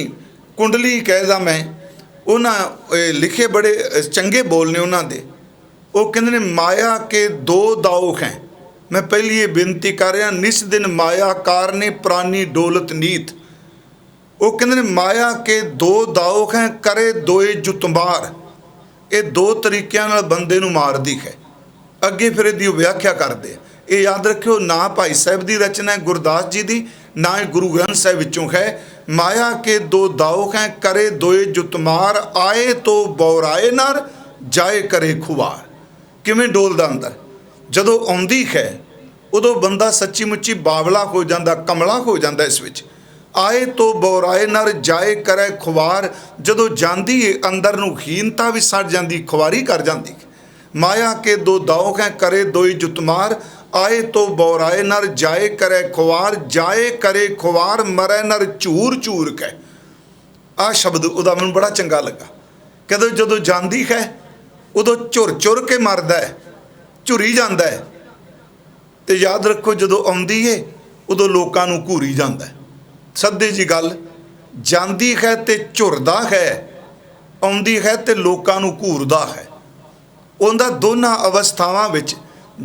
कुंडली कहदा, मैं उन्हां लिखे बड़े चंगे बोल ने उन्हां दे। वो कहंदे ने माया के दो दाव हैं। मैं पहली ये बेनती कर रहा, निस दिन माया कार ने प्राणी डोलत नीत। वो कहते ने माया के दो दाव हैं, करे दोए जुतमार। ये दो तरीक़िਆਂ ਨਾਲ ਬੰਦੇ ਨੂੰ ਮਾਰਦੀ ਹੈ। ਅੱਗੇ ਫਿਰ ਇਹਦੀ ਵਿਆਖਿਆ ਕਰਦੇ। ਇਹ ਯਾਦ ਰੱਖਿਓ, ਨਾ ਭਾਈ ਸਾਹਿਬ ਦੀ ਰਚਨਾ ਹੈ ਗੁਰਦਾਸ ਜੀ ਦੀ, ਨਾ ਇਹ ਗੁਰੂ ਗ੍ਰੰਥ ਸਾਹਿਬ ਵਿੱਚੋਂ ਹੈ। ਮਾਇਆ ਕੇ ਦੋ दाव हैं, करे दोए जुतमार, आए तो बौराए नर, जाए करे खुवार। किवें डोलदा अंदर ਜਦੋਂ ਆਉਂਦੀ ਹੈ ਉਦੋਂ ਬੰਦਾ ਸੱਚੀ ਮੁੱਚੀ ਬਾਵਲਾ ਹੋ ਜਾਂਦਾ, ਕਮਲਾ ਹੋ ਜਾਂਦਾ। ਇਸ ਵਿੱਚ ਆਏ ਤੋਂ ਬੌਰਾਏ ਨਰ, ਜਾਏ ਕਰੇ ਖੁਵਾਰ। ਜਦੋਂ ਜਾਂਦੀ ਹੈ ਅੰਦਰ ਨੂੰ ਹੀਨਤਾ ਵੀ ਸੜ ਜਾਂਦੀ, ਖੁਵਾਰੀ ਕਰ ਜਾਂਦੀ। ਮਾਇਆ ਕੇ ਦੋ दाव हैं, करे दोई जुतमार, आए तो बौराए नर, जाए करे खुवार। जाए करे खुवार, मरे नर ਝੂਰ ਝੂਰ ਕੇ। ਆਹ ਸ਼ਬਦ ਉਹਦਾ ਮੈਨੂੰ ਬੜਾ ਚੰਗਾ ਲੱਗਾ। ਕਹਿੰਦੇ ਜਦੋਂ ਜਾਂਦੀ ਹੈ ਉਦੋਂ ਝੁਰ ਝੁਰ ਕੇ ਮਰਦਾ ਹੈ, ਝੁਰੀ ਜਾਂਦਾ ਹੈ। ਤੇ ਯਾਦ ਰੱਖੋ ਜਦੋਂ ਆਉਂਦੀ ਹੈ ਉਦੋਂ ਲੋਕਾਂ ਨੂੰ ਘੂਰੀ ਜਾਂਦਾ ਹੈ। ਸੱਦੇ ਜੀ ਗੱਲ, ਜਾਂਦੀ ਹੈ ਤੇ ਝੁਰਦਾ ਹੈ, ਆਉਂਦੀ ਹੈ ਤੇ ਲੋਕਾਂ ਨੂੰ ਘੂਰਦਾ ਹੈ। ਉਹਦਾ ਦੋਨਾਂ ਅਵਸਥਾਵਾਂ ਵਿੱਚ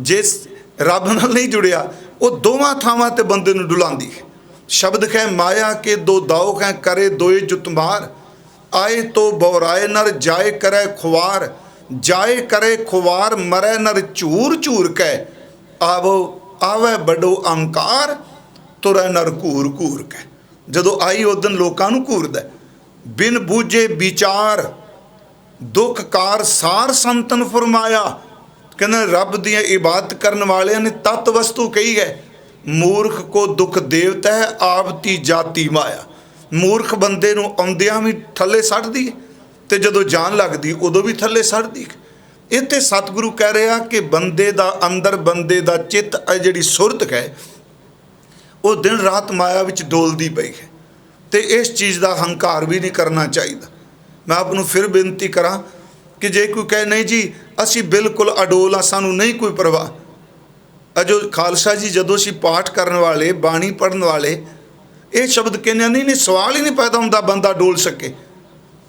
ਜਿਸ ਰੱਬ ਨਾਲ ਨਹੀਂ ਜੁੜਿਆ, ਉਹ ਦੋਵਾਂ ਥਾਵਾਂ ਤੇ ਬੰਦੇ ਨੂੰ ਡੁਲਾਉਂਦੀ ਹੈ। ਸ਼ਬਦ ਹੈ ਮਾਇਆ ਕੇ ਦੋ दाव हैं, करे दोए जुतमार, आए तो बौराए नर, जाए करे खुवार। जाए करे खुवार, मरे नर ਝੂਰ ਝੂਰ के, आवो आवे बड़ो अंकार, तुरै नर घूर घूर के। जदों आई उदन लोकां नूं घूरदा। बिन बूझे विचार दुख कार, सार संतन फरमाया। कहने रब दी इबादत करने वालियां ने तत्त वस्तु कही है। मूर्ख को दुख देवता है, आपती जाति माया। मूर्ख बंदे नूं आउंदियां भी थल्ले सट्टदी है, ਤੇ ਜਦੋਂ ਜਾਣ ਲੱਗਦੀ ਉਦੋਂ ਵੀ ਥੱਲੇ ਸੜਦੀ। ਇੱਥੇ ਸਤਿਗੁਰੂ ਕਹਿ ਰਿਹਾ ਕਿ ਬੰਦੇ ਦਾ ਅੰਦਰ, ਬੰਦੇ ਦਾ ਚਿੱਤ, ਜਿਹੜੀ ਸੁਰਤ ਹੈ ਉਹ ਦਿਨ ਰਾਤ ਮਾਇਆ ਵਿੱਚ ਡੋਲਦੀ ਪਈ ਹੈ। ਤੇ ਇਸ ਚੀਜ਼ ਦਾ ਹੰਕਾਰ ਵੀ ਨਹੀਂ ਕਰਨਾ ਚਾਹੀਦਾ। ਮੈਂ ਆਪ ਨੂੰ ਫਿਰ ਬੇਨਤੀ ਕਰਾਂ ਕਿ ਜੇ ਕੋਈ ਕਹੇ ਨਹੀਂ ਜੀ ਅਸੀਂ ਬਿਲਕੁਲ ਅਡੋਲ ਆ, ਸਾਨੂੰ ਨਹੀਂ ਕੋਈ ਪਰਵਾਹ। ਅਜੋ ਖਾਲਸਾ ਜੀ ਜਦੋਂ ਅਸੀਂ ਪਾਠ ਕਰਨ ਵਾਲੇ, ਬਾਣੀ ਪੜ੍ਹਨ ਵਾਲੇ ਇਹ ਸ਼ਬਦ ਕਹਿੰਦੇ ਨਹੀਂ ਨਹੀਂ, ਸਵਾਲ ਹੀ ਨਹੀਂ ਪੈਦਾ ਹੁੰਦਾ ਬੰਦਾ ਡੋਲ ਸਕੇ।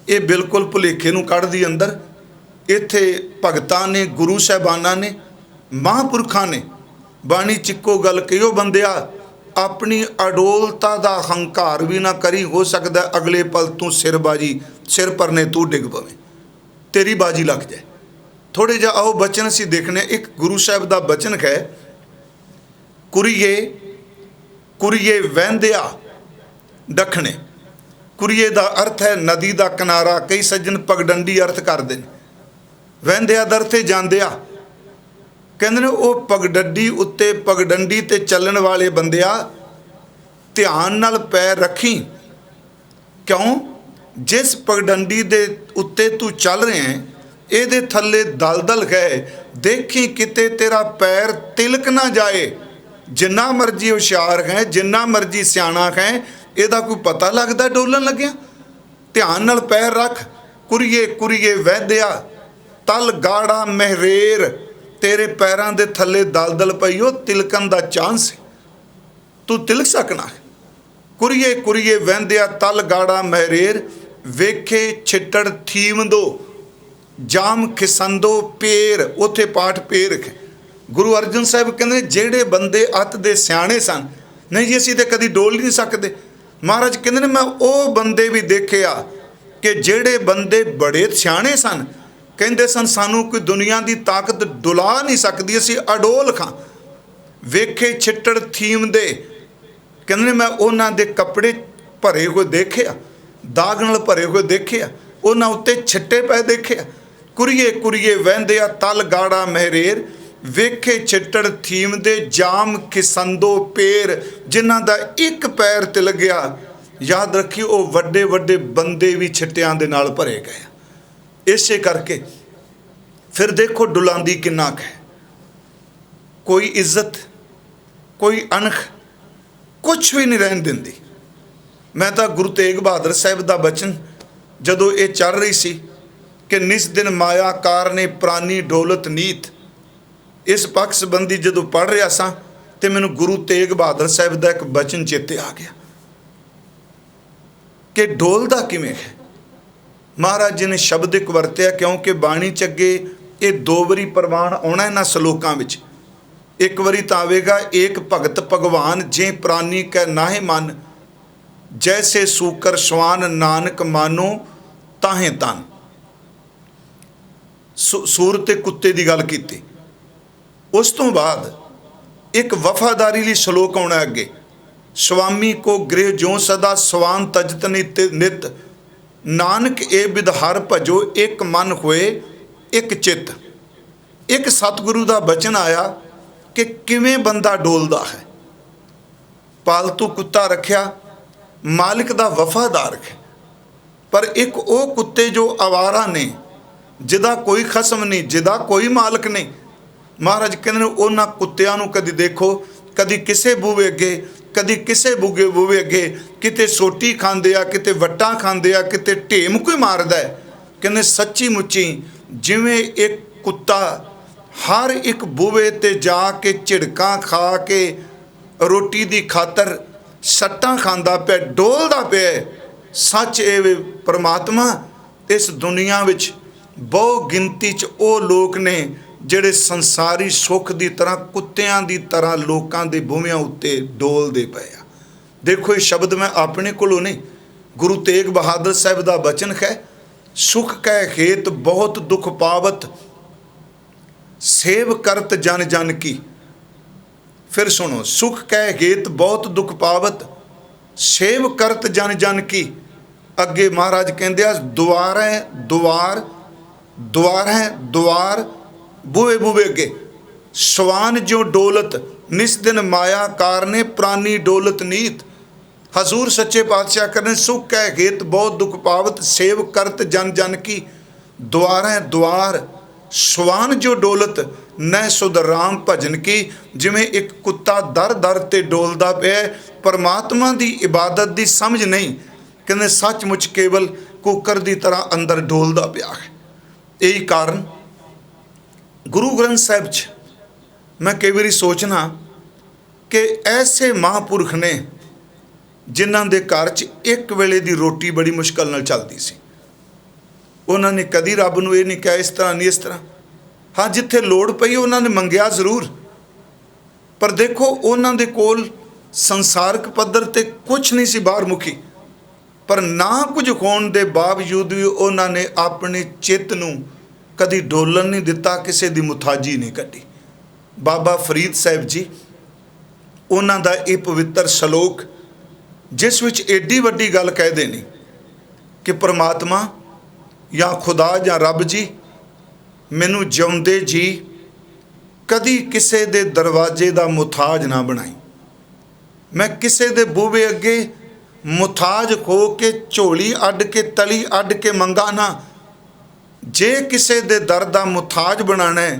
ਇਹ ਬਿਲਕੁਲ ਭੁਲੇਖੇ ਨੂੰ ਕੱਢਦੀ ਅੰਦਰ। ਇੱਥੇ ਭਗਤਾਂ ਨੇ, ਗੁਰੂ ਸਾਹਿਬਾਨਾਂ ਨੇ, ਮਹਾਂਪੁਰਖਾਂ ਨੇ ਬਾਣੀ 'ਚ ਇੱਕੋ ਗੱਲ ਕਹੀ, ਉਹ ਬੰਦਿਆ ਆਪਣੀ ਅਡੋਲਤਾ ਦਾ ਹੰਕਾਰ ਵੀ ਨਾ ਕਰੀ। ਹੋ ਸਕਦਾ ਅਗਲੇ ਪਲ ਤੂੰ ਸਿਰ ਪਰਨੇ ਤੂੰ ਡਿੱਗ ਪਵੇਂ, ਤੇਰੀ ਬਾਜੀ ਲੱਗ ਜਾਏ। ਥੋੜ੍ਹੇ ਜਿਹਾ ਆਓ ਬਚਨ ਅਸੀਂ ਦੇਖਣੇ। ਇੱਕ ਗੁਰੂ ਸਾਹਿਬ ਦਾ ਬਚਨ ਹੈ, ਕੁਰੀਏ ਕੁਰੀਏ ਵਹਿੰਦਿਆ ਦੱਖਣੇ। ਕੁਰੀਏ ਦਾ ਅਰਥ ਹੈ ਨਦੀ ਦਾ ਕਿਨਾਰਾ। ਕਈ ਸੱਜਣ ਪਗਡੰਡੀ ਅਰਥ ਕਰਦੇ ਨੇ। ਵਹਿੰਦਿਆ ਦਰ 'ਤੇ ਜਾਂਦਿਆ ਕਹਿੰਦੇ ਨੇ ਉਹ ਪਗਡੰਡੀ ਉੱਤੇ, ਪਗਡੰਡੀ 'ਤੇ ਚੱਲਣ ਵਾਲੇ ਬੰਦਿਆ ਧਿਆਨ ਨਾਲ ਪੈਰ ਰੱਖੀ। ਕਿਉਂ? ਜਿਸ ਪਗਡੰਡੀ ਦੇ ਉੱਤੇ ਤੂੰ ਚੱਲ ਰਿਹਾ ਹੈ ਇਹਦੇ ਥੱਲੇ ਦਲਦਲ ਹੈ, ਦੇਖੀ ਕਿਤੇ ਤੇਰਾ ਪੈਰ ਤਿਲਕ ਨਾ ਜਾਏ। ਜਿੰਨਾ ਮਰਜੀ ਹੁਸ਼ਿਆਰ ਹੈ, ਜਿੰਨਾ ਮਰਜੀ ਸਿਆਣਾ ਹੈ, ਇਹਦਾ ਕੋਈ ਪਤਾ ਲੱਗਦਾ ਡੋਲਣ ਲੱਗਿਆ। ਧਿਆਨ ਨਾਲ ਪੈਰ ਰੱਖ। ਕੁਰੀਏ ਕੁਰੀਏ ਵਹਿੰਦਿਆ तल गाड़ा महरेर, तेरे पैरां दे थल्ले दलदल पई ओ तिलकन दा चांस है, तू तिलक सकना है। कुरिए कुरिए वਹਿੰਦਿਆ तल गाड़ा महरेर, वेखे छिट्टड़ थीमदो जाम खिसंदो पेर। उत्थे पाठ पेर है। गुरु अर्जन साहब कहते ਜਿਹੜੇ ਬੰਦੇ ਅੱਤ ਦੇ ਸਿਆਣੇ ਸਨ, नहीं जी ਅਸੀਂ ਤੇ ਕਦੀ ਡੋਲ ਨਹੀਂ ਸਕਦੇ। महाराज कहते मैं वो बंदे भी देखे आ कि ਜਿਹੜੇ ਬੰਦੇ बड़े ਸਿਆਣੇ ਸਨ, ਕਹਿੰਦੇ ਸਨ ਸਾਨੂੰ ਕੋਈ ਦੁਨੀਆ ਦੀ ਤਾਕਤ ਡੁਲਾ ਨਹੀਂ ਸਕਦੀ, ਅਸੀਂ ਅਡੋਲ ਖਾਂ। ਵੇਖੇ ਛਿੱਟੜ ਥੀਮ ਦੇ, ਕਹਿੰਦੇ ਮੈਂ ਉਹਨਾਂ ਦੇ ਕੱਪੜੇ ਭਰੇ ਹੋਏ ਦੇਖਿਆ, ਦਾਗ ਨਾਲ ਭਰੇ ਹੋਏ ਦੇਖਿਆ, ਉਹਨਾਂ ਉੱਤੇ ਛਿੱਟੇ ਪਏ ਦੇਖਿਆ। ਕੁਰੀਏ ਕੁਰੀਏ ਵਹਿੰਦੇ ਆ ਤਲ ਗਾੜਾ ਮਹਿਰੇਰ, ਵੇਖੇ ਛਿੱਟੜ ਥੀਮ ਦੇ ਜਾਮ ਖਿਸੰਦੋ ਪੇਰ। ਜਿਨ੍ਹਾਂ ਦਾ ਇੱਕ ਪੈਰ ਤਿਲ ਗਿਆ, ਯਾਦ ਰੱਖੀ ਉਹ ਵੱਡੇ ਵੱਡੇ ਬੰਦੇ ਵੀ ਛਿੱਟਿਆਂ ਦੇ ਨਾਲ ਭਰੇ ਗਏ। ਇਸੇ ਕਰਕੇ ਫਿਰ ਦੇਖੋ ਡੁਲਾਂਦੀ ਕਿੰਨਾ ਕੁ ਹੈ। ਕੋਈ ਇੱਜ਼ਤ, ਕੋਈ ਅਣਖ, ਕੁਛ ਵੀ ਨਹੀਂ ਰਹਿਣ ਦਿੰਦੀ। ਮੈਂ ਤਾਂ ਗੁਰੂ ਤੇਗ ਬਹਾਦਰ ਸਾਹਿਬ ਦਾ ਬਚਨ ਜਦੋਂ ਇਹ ਚੱਲ ਰਹੀ ਸੀ ਕਿ ਨਿਸ ਦਿਨ ਮਾਇਆ ਕਾਰ ਨੇ ਪ੍ਰਾਨੀ ਡੋਲਤ ਨੀਤ, ਇਸ ਪੱਖ ਸੰਬੰਧੀ ਜਦੋਂ ਪੜ੍ਹ ਰਿਹਾ ਸਾਂ ਤੇ ਮੈਨੂੰ ਗੁਰੂ ਤੇਗ ਬਹਾਦਰ ਸਾਹਿਬ ਦਾ ਇੱਕ ਬਚਨ ਚੇਤੇ ਆ ਗਿਆ ਕਿ ਡੋਲਦਾ ਕਿਵੇਂ ਹੈ। ਮਹਾਰਾਜ ਜੀ ਨੇ ਸ਼ਬਦ ਇੱਕ ਵਰਤਿਆ, ਕਿਉਂਕਿ ਬਾਣੀ 'ਚ ਅੱਗੇ ਇਹ ਦੋ ਵਾਰੀ ਪ੍ਰਵਾਨ ਆਉਣਾ ਇਹਨਾਂ ਸਲੋਕਾਂ ਵਿੱਚ। ਇੱਕ ਵਾਰੀ ਤਾਂ ਆਵੇਗਾ, ਏਕ ਭਗਤ ਭਗਵਾਨ ਜੇ ਪ੍ਰਾਨੀ ਕੈ ਨਾਹੇ ਮਨ, ਜੈਸੇ ਸੂਕਰ ਸਵਾਨ ਨਾਨਕ ਮਾਨੋ ਤਾਹੇ ਤਨ। ਸੂਰ ਤੇ ਕੁੱਤੇ ਦੀ ਗੱਲ ਕੀਤੀ। ਉਸ ਤੋਂ ਬਾਅਦ ਇੱਕ ਵਫਾਦਾਰੀ ਲਈ ਸ਼ਲੋਕ ਆਉਣਾ ਅੱਗੇ, स्वामी को गृह जो सदा स्वान तजत नित, नानक ए बिद हर भजो एक मन होए एक चित। एक सतगुरु का बचन आया कि किवें बंदा डोलदा है। पालतू कुत्ता रखिया, मालिक दा वफादार है, पर एक वो कुत्ते जो आवारा ने, जिदा कोई खसम नहीं, जिदा कोई मालिक नहीं। महाराज कहते उन्हां कुत्तियां नूं कदी देखो, कदी किसे बूहे अगे, कदी किसे बूहे अगे, किते सोटी खांदे आ, किते वट्टां खांदे आ, किते ढेम कोई मारदा है। कहते सच्ची मुच्ची जिवें एक कुत्ता हर एक बूहे ते जाके झिड़कां खा के रोटी दी खातर सट्टां खांदा पिया, डोलदा पिया। सच ए परमात्मा, इस दुनिया विच बहु गिनती च वो लोग ने ਜਿਹੜੇ ਸੰਸਾਰੀ ਸੁੱਖ ਦੀ ਤਰ੍ਹਾਂ ਕੁੱਤਿਆਂ ਦੀ ਤਰ੍ਹਾਂ ਲੋਕਾਂ ਦੇ ਬੂਹਿਆਂ ਉੱਤੇ ਡੋਲਦੇ ਪਏ ਆ। ਦੇਖੋ ਇਹ ਸ਼ਬਦ ਮੈਂ ਆਪਣੇ ਕੋਲੋਂ ਨਹੀਂ, ਗੁਰੂ ਤੇਗ ਬਹਾਦਰ ਸਾਹਿਬ ਦਾ ਬਚਨ ਹੈ। ਸੁਖ ਕੈ ਖੇਤ ਬਹੁਤ ਦੁਖ ਪਾਵਤ, ਸੇਵ ਕਰਤ ਜਨ ਜਨ ਕੀ। ਫਿਰ ਸੁਣੋ, ਸੁਖ ਕੈ ਖੇਤ ਬਹੁਤ ਦੁਖ ਪਾਵਤ, ਸੇਵ ਕਰਤ ਜਨ ਜਨ ਕੀ। ਅੱਗੇ ਮਹਾਰਾਜ ਕਹਿੰਦੇ ਆ ਦੁਆਰ ਹੈ ਦੁਆਰ, ਦੁਆਰ ਹੈ ਦੁਆਰ, बूहे बूहे अगे स्वान जो डोलत, निस दिन माया कारने प्राणी डोलत नीत। हजूर सच्चे पातशाह करने सुख कै हेत बहुत दुख पावत, सेव करत जन जन की। द्वार है द्वार, स्वान जो डोलत न सुध राम भजन की। जिमें एक कुत्ता दर दर ते डोलदा पिया, परमात्मा की इबादत की समझ नहीं, कहते सचमुच केवल कुकर की तरह अंदर डोलदा पिया है। यही कारण गुरु ग्रंथ साहिब च मैं कई बार सोचना कि ऐसे महापुरख ने जिन्हां दे घर च एक वेले दी रोटी बड़ी मुश्किल नाल चलदी सी। उन्होंने कदी रब नूं ये नहीं कहा इस तरह नहीं इस तरह। हाँ, जिथे लोड़ पई उन्होंने मंगिया जरूर, पर देखो उन्हां दे कोल संसारक पद्धर ते कुछ नहीं सी बाहर मुखी, पर ना कुछ होण दे बावजूद भी उन्होंने अपने चित्त नूं कदी डोलन नहीं दिता, किसी की मुथाजी नहीं कटी। बाबा फरीद साहब जी उन्हां दा ये पवित्र सलोक जिस विच एडी वड्डी गल कह देनी कि परमात्मा या खुदा या रब जी मैनू जिउंदे जी कदी किसी दे दरवाजे दा मुथाज ना बनाई। मैं किसी दे बूहे अगे मुथाज हो के झोली अड्ड के तली अड्ड के मंगा ना। जे किसी दे दर दा मुथाज बनाना है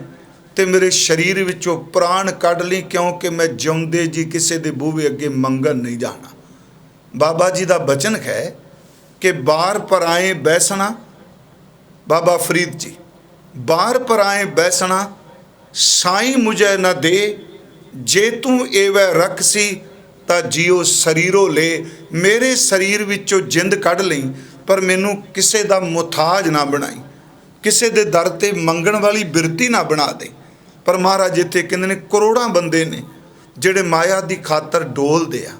तो मेरे शरीर विचों प्राण कढ़ ली, क्योंकि मैं जिउंदे जी किसी दे बूहे अगे मंगन नहीं जाना। बाबा जी दा बचन है कि बार पर आए बैसना, बाबा फरीद जी बार पराए बैसना साई मुझे न दे, जे तू एवै रखसी तां जियो शरीरो ले। मेरे शरीर विचों जिंद कढ़ लई, पर मैनू किसे दा मुथाज ना बनाई, किसे दे दर ते मंगण वाली बिरती ना बना दे। पर महाराज इत्थे कहंदे ने करोड़ां बंदे ने जिहड़े माया दी खातर डोलदे आ,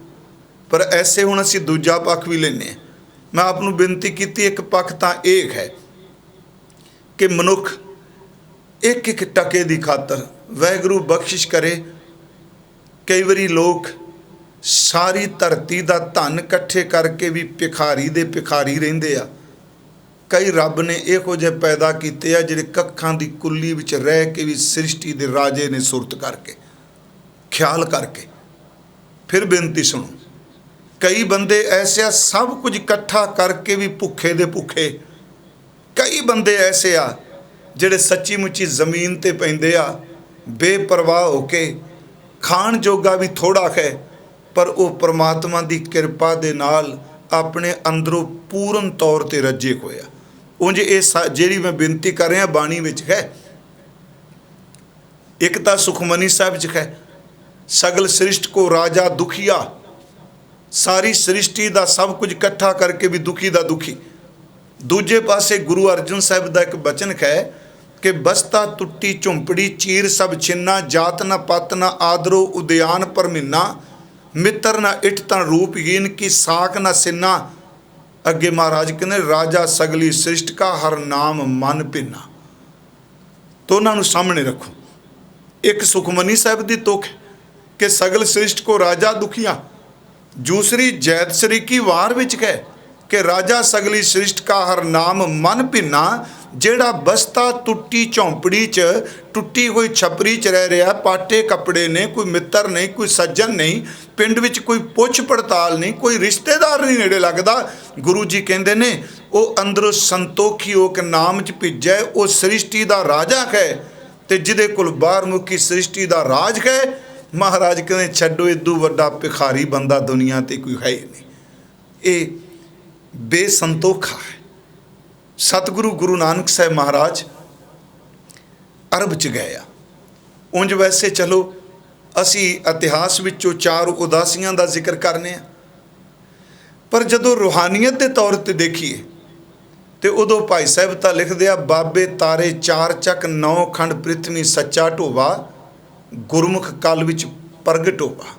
पर ऐसे हुण असीं दूजा पक्ष भी लैने। मैं आप नूं बेनती कीती, एक पक्ष तां इह है कि मनुख एक एक टके की खातर, वाहिगुरू बख्शिश करे, कई बारी लोग सारी धरती का धन इकट्ठे करके भी भिखारी दे भिखारी रहिंदे आ। कई रब ने इहो जिहे पैदा कीते आ जिहड़े कक्खां दी कुल्ली विच रह के भी सृष्टि दे राजे ने सुरत करके ख्याल करके। फिर बेनती सुनो, कई बंदे ऐसे आ सब कुछ इकट्ठा करके भी भुखे दे भुखे। कई बंदे ऐसे आ जिहड़े सच्ची मुच्ची जमीन ते पैंदे आ बेपरवाह होके, खाण जोगा भी थोड़ा है, पर वो परमात्मा की किरपा दे नाल अपने अंदरों पूर्ण तौर पर रजे होया। उंज ये जिहड़ी मैं बेनती कर रहा बाणी विच है, एक तो सुखमनी साहिब च है, सगल सृष्टि को राजा दुखिया, सारी सृष्टि का सब कुछ इकट्ठा करके भी दुखी दा दुखी। दूजे पासे गुरु अर्जन साहिब का एक बचन है कि बसता टुट्टी झुंपड़ी चीर सब छिन्ना, जात न पत न आदरो उद्यान पर मिन्ना, मित्र न इट तन रूपहीन की साख न सिन्ना। अगे महाराज कहते राजा सगली सृष्टि का हर नाम मन भिन्ना। तो उन्होंने सामने रखो। एक सुखमनी साहिब की तुक कि सगल सृष्टि को राजा दुखिया, दूसरी जैत श्री की वार विच है कि राजा सगली सृष्टि का हर नाम मन भिन्ना। जेड़ा बसता टुट्टी झोंपड़ी च टुट्टी हुई छपरी च रह रहा, पाटे कपड़े ने, कोई मित्र नहीं, कोई सज्जन नहीं, पिंड विच कोई पुछ पड़ताल नहीं, कोई रिश्तेदार नहीं नेड़े लगदा। गुरु जी कहंदे ने वो अंदरों संतोखी हो के नाम च भिजै, वो सृष्टि का राजा है, ते जिहदे कोल बाहर मुखी सृष्टि का राज है। महाराज कहते छड्डो इदू वड्डा भिखारी बंदा दुनिया ते कोई है ही नहीं। ये बेसंतोखा है। सतगुरु गुरु नानक साहब महाराज अरब च गए आ। उंज वैसे चलो असी इतिहास विचों चार उदासियां का जिक्र करने, पर जदों रूहानीयत के तौर पर देखिए तो उदों भाई साहब तो लिखते आ, बाबे तारे चार चक नौ खंड पृथ्वी सच्चा ढोवा, गुरमुख कल विच प्रगट होवा।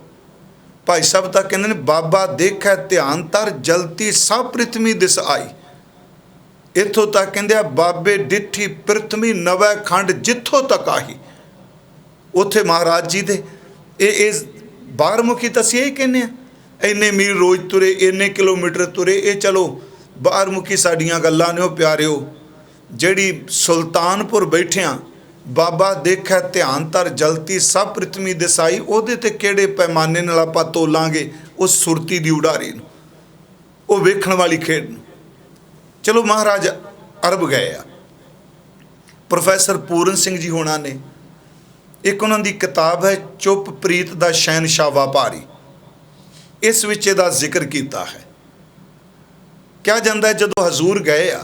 भाई साहब तो कहते हैं बाबा देखै ध्यान तर जलती सब पृथ्वी दिस आई। इत्थों तक कहते बाबे डिठी पृथ्वी नवै खंड जिथों तक आई। उत्थे महाराज जी दे ये बाहरमुखी तो असीं यही कहने, इन्ने मील रोज़ तुरे, इन्ने किलोमीटर तुरे। ये चलो बाहरमुखी साड़ियाँ गल्लां ने, प्यारिओ जिहड़ी सुल्तानपुर बैठिया बाबा देखै ध्यान तर जलती सब पृथ्वी दिसाई, उहदे ते किहड़े पैमाने नाल आपां तोलांगे उस सुरती दी उडारी नूं, वो वेखण वाली खेड नूं। चलो महाराज अरब गए आ। प्रोफैसर पूरन सिंह जी होना ने एक उन्हों की किताब है चुप प्रीत दा शहनशाह व्यापारी, इस विच इहदा जिक्र किया है। क्या जाता है जदों हजूर गए आ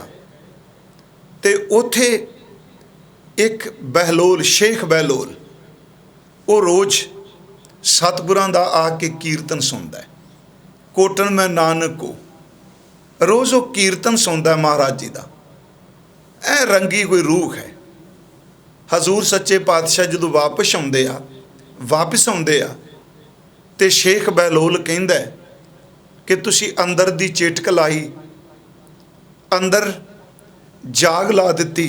ते उथे एक बहलोल शेख बहलोल वो रोज़ सतगुरां दा आके कीर्तन सुनता है। कोटन मैं नानक को रोज़ वो कीर्तन सुनता है महाराज जी का। ऐ रंगी कोई रूह है। हजूर सच्चे पातशाह जो वापस आउंदे आ ते शेख बहलोल कहंदा है कि तुसी अंदर दी चेटक लाई, अंदर जाग ला दिती,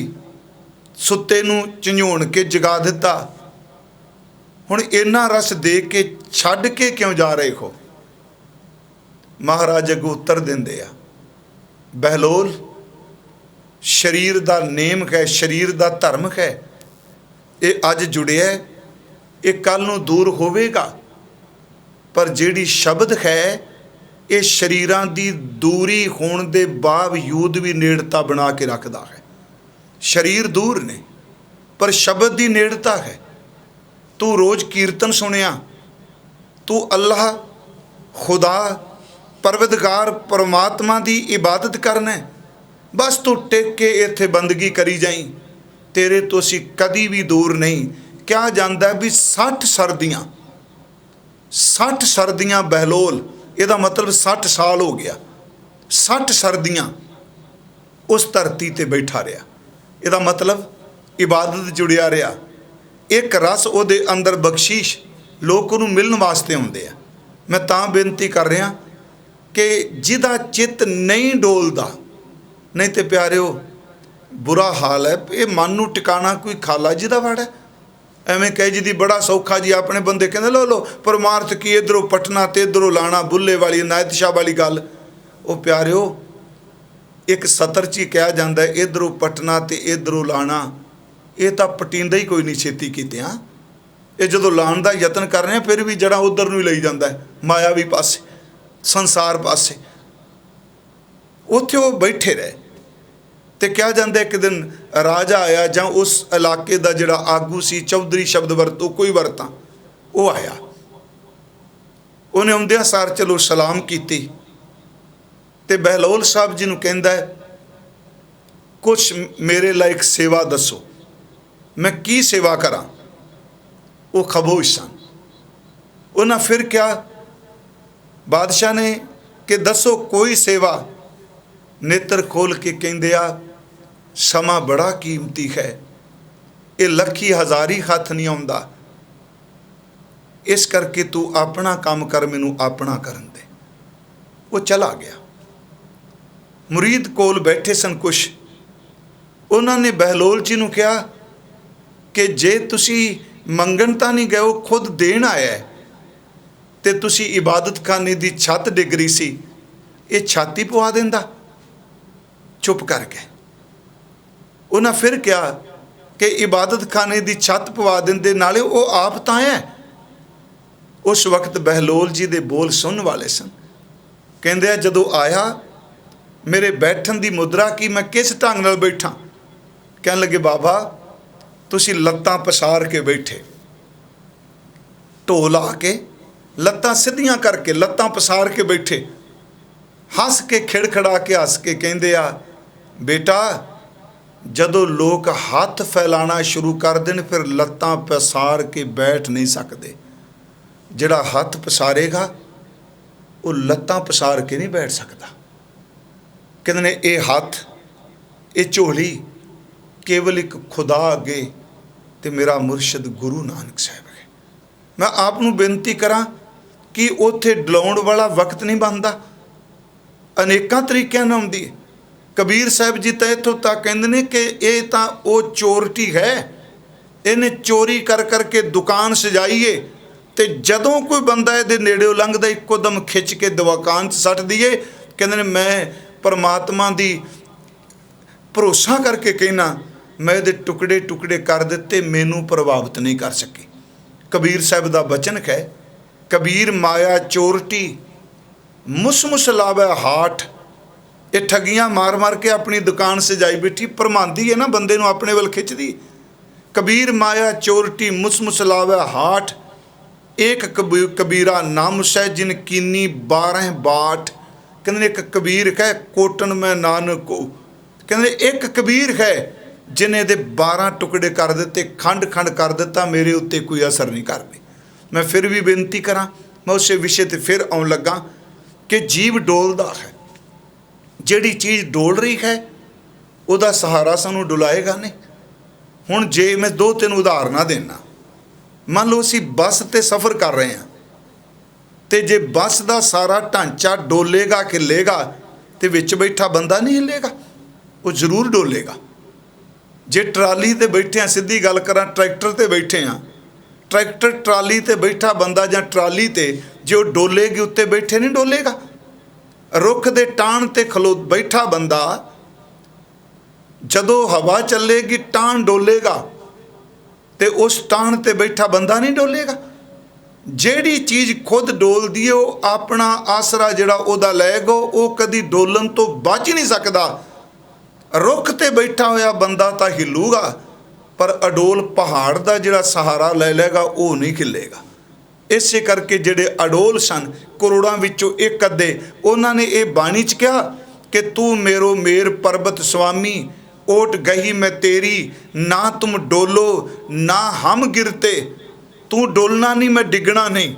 सुत्ते नूं झंझोण के जगा दिता, हुण इन्ना रस दे के छड्ड के क्यों जा रहे हो। महाराज अगों उत्तर दिंदे आ, बहलोल शरीर दा नेम है, शरीर दा धर्म है, ये अज जुड़िया, ये कल नूं दूर होवेगा। पर जिहड़ी शब्द है ये शरीरां दी दूरी होण दे बावजूद भी नेड़ता बना के रखदा है। शरीर दूर ने पर शब्द दी नेड़ता है। तू रोज़ कीर्तन सुनिया, तू अल्लाह खुदा परवदगार परमात्मा दी इबादत करना है, बस तू टेक के इत्थे बंदगी करी जाई, तेरे तो असी कदी भी दूर नहीं। कहा जाता है भी 60 सर्दियाँ बहलोल, ਇਹਦਾ मतलब 60 साल हो गया, 60 सर्दियाँ उस धरती ते बैठा रहा। ਇਹਦਾ मतलब इबादत जुड़िया रहा। एक रस ਉਹਦੇ अंदर बख्शीश लोग ਉਹਨੂੰ मिलन वास्ते आउंदे आ। मैं तां बेनती कर रहा कि जिहदा चित्त नहीं डोलदा, नहीं तो प्यारिओ बुरा हाल है। ये मन नूं टिकाना कोई खाला जी दा वड़ है। एवें कह जी दी बड़ा सौखा जी, अपने बंदे कहते लो लो परमार्थ की, इधरों पटना तो इधरों लाना, बुल्ले वाली नायत शाह वाली गल। वो प्यारिओ एक सतर च ही कहा जाता है, इधरों पटना तो इधरों लाना। ये तो पटींदा ही कोई नहीं छेती कीतियां। ये जो लाण का यतन कर रहे हैं फिर भी जड़ा उधर नूं ही लई जाता है, मायावी पासे, संसार पासे। उत्थे वो बैठे रहे तो क्या जाता, एक दिन राजा आया जां उस इलाके का जिहड़ा आगू सी, चौधरी शब्द वरतो कोई वरता, वो आया। उन्हें आउंदियां सार चलो सलाम कीती ते बहलोल साहब जी नूं कहंदा है, कुछ मेरे लायक सेवा दसो, मैं की सेवा करा। वो खमोश सन। उन्हें फिर क्या बादशाह ने कि दसो कोई सेवा। नेत्र खोल के कहंदे आ, समा बड़ा कीमती है, ये लखी हज़ारी हथ नहीं आउंदा, इस करके तू अपना काम कर, मैनू अपना करन दे। वो चला गया। मुरीद कोल बैठे सन कुछ, उन्होंने बहलोल जी नूं कहा कि जे तुसी मंगण तां नहीं गए, वो खुद देण आया है, ते तुसी इबादत खाने की छत डिग रही सी, ये छाती पवा देंदा। चुप कर गए। उन्हें फिर कहा कि इबादत खाने की छत पवा देंदे, नाले वो आप तां है। उस वक्त बहलोल जी दे बोल सुनने वाले सन। कहंदे जदों आया मेरे बैठन की मुद्रा की, मैं किस ढंग नाल बैठा। कहन लगे बाबा तुसी लत्तां पसार के बैठे, ढोल आके लत्तां सीधियां करके लत्तां पसार के बैठे। हस के खिड़खड़ा के हस के कहंदे आ, बेटा जदों लोग हाथ फैलाना शुरू कर देन फिर लत्तां पसार के बैठ नहीं सकते। जिहड़ा हथ पसारेगा वो लत्तां पसार के नहीं बैठ सकता। कहते ने ये हथ, ये झोली केवल एक खुदा अगे ते मेरा मुर्शद गुरु नानक साहब है। मैं आपनू बेनती करा कि उत्थे डलाउण वाला वक्त नहीं बनता, अनेकों तरीक़ों नाल आउंदी है। कबीर साहब जी तो इत्थों तक कहंदे ने कि ये तो वो चोरटी है, इन्हें चोरी कर करके दुकान सजाईए ते जदों कोई बंदा ये नेड़े लंघदा इक्को खिंच के दुकान सट दीए। कहंदे ने मैं परमात्मा दी भरोसा करके कहना, मैं ये टुकड़े टुकड़े कर दिते, मैनू प्रभावित नहीं कर सके। कबीर साहब का बचन है, कबीर माया चोरटी मुस लावे हाठ। ये ठगियां मार मार के अपनी दुकान सजाई बैठी, भरमांदी है ना बंदे नूं अपने वल खिंचदी। कबीर माया चोरटी मुस लावे हाठ, एक कबीरा नाम सह जिन कीनी 12 बाट। कहते एक कबीर है कोटन में नानक को। कहते एक कबीर है जिन्हें दे 12 टुकड़े कर दिते, खंड खंड कर दिता, मेरे उत्ते कोई असर नहीं करते। मैं फिर भी बेनती करा, मैं उस विषय ते फिर आउण लगा कि जीव डोलदा है। जिहड़ी चीज़ डोल रही है उहदा सहारा सानू डुलाएगा नहीं। हुण जे मैं 2-3 उदाहरण देना, मान लो असीं बस ते सफ़र कर रहे हैं तो जे बस का सारा ढांचा डोलेगा हिलेगा तो विच बैठा बंदा नहीं हिलेगा, वो जरूर डोलेगा। जे ट्राली ते बैठे हैं, सीधी गल करा, ट्रैक्टर ते बैठे हैं, ट्रैक्टर ट्राली ते बैठा बंदा जां ट्राली ते जो डोलेगी उत्ते बैठे नहीं डोलेगा। रुख दे टाण ते खलो बैठा बंदा जदों हवा चलेगी टाण डोलेगा, तो उस टाण ते बैठा बंदा नहीं डोलेगा। ਜਿਹੜੀ चीज़ खुद डोलदी है वो अपना आसरा जिहड़ा उहदा लैगा, वो कदी डोलन तो बच ही नहीं सकता। रुख ते बैठा होया बंदा तो हिलूगा, पर अडोल पहाड़ का जिहड़ा सहारा ले लेगा वो नहीं हिलेगा। इसे करके जिहड़े अडोल सन करोड़ां विचों एक अद्धे, उन्होंने ये बाणी च कहा कि तू मेरो मेर पर्बत स्वामी, ओट गही मैं तेरी, ना तुम डोलो ना हम गिरते। तू डोलना नहीं, मैं डिगना नहीं।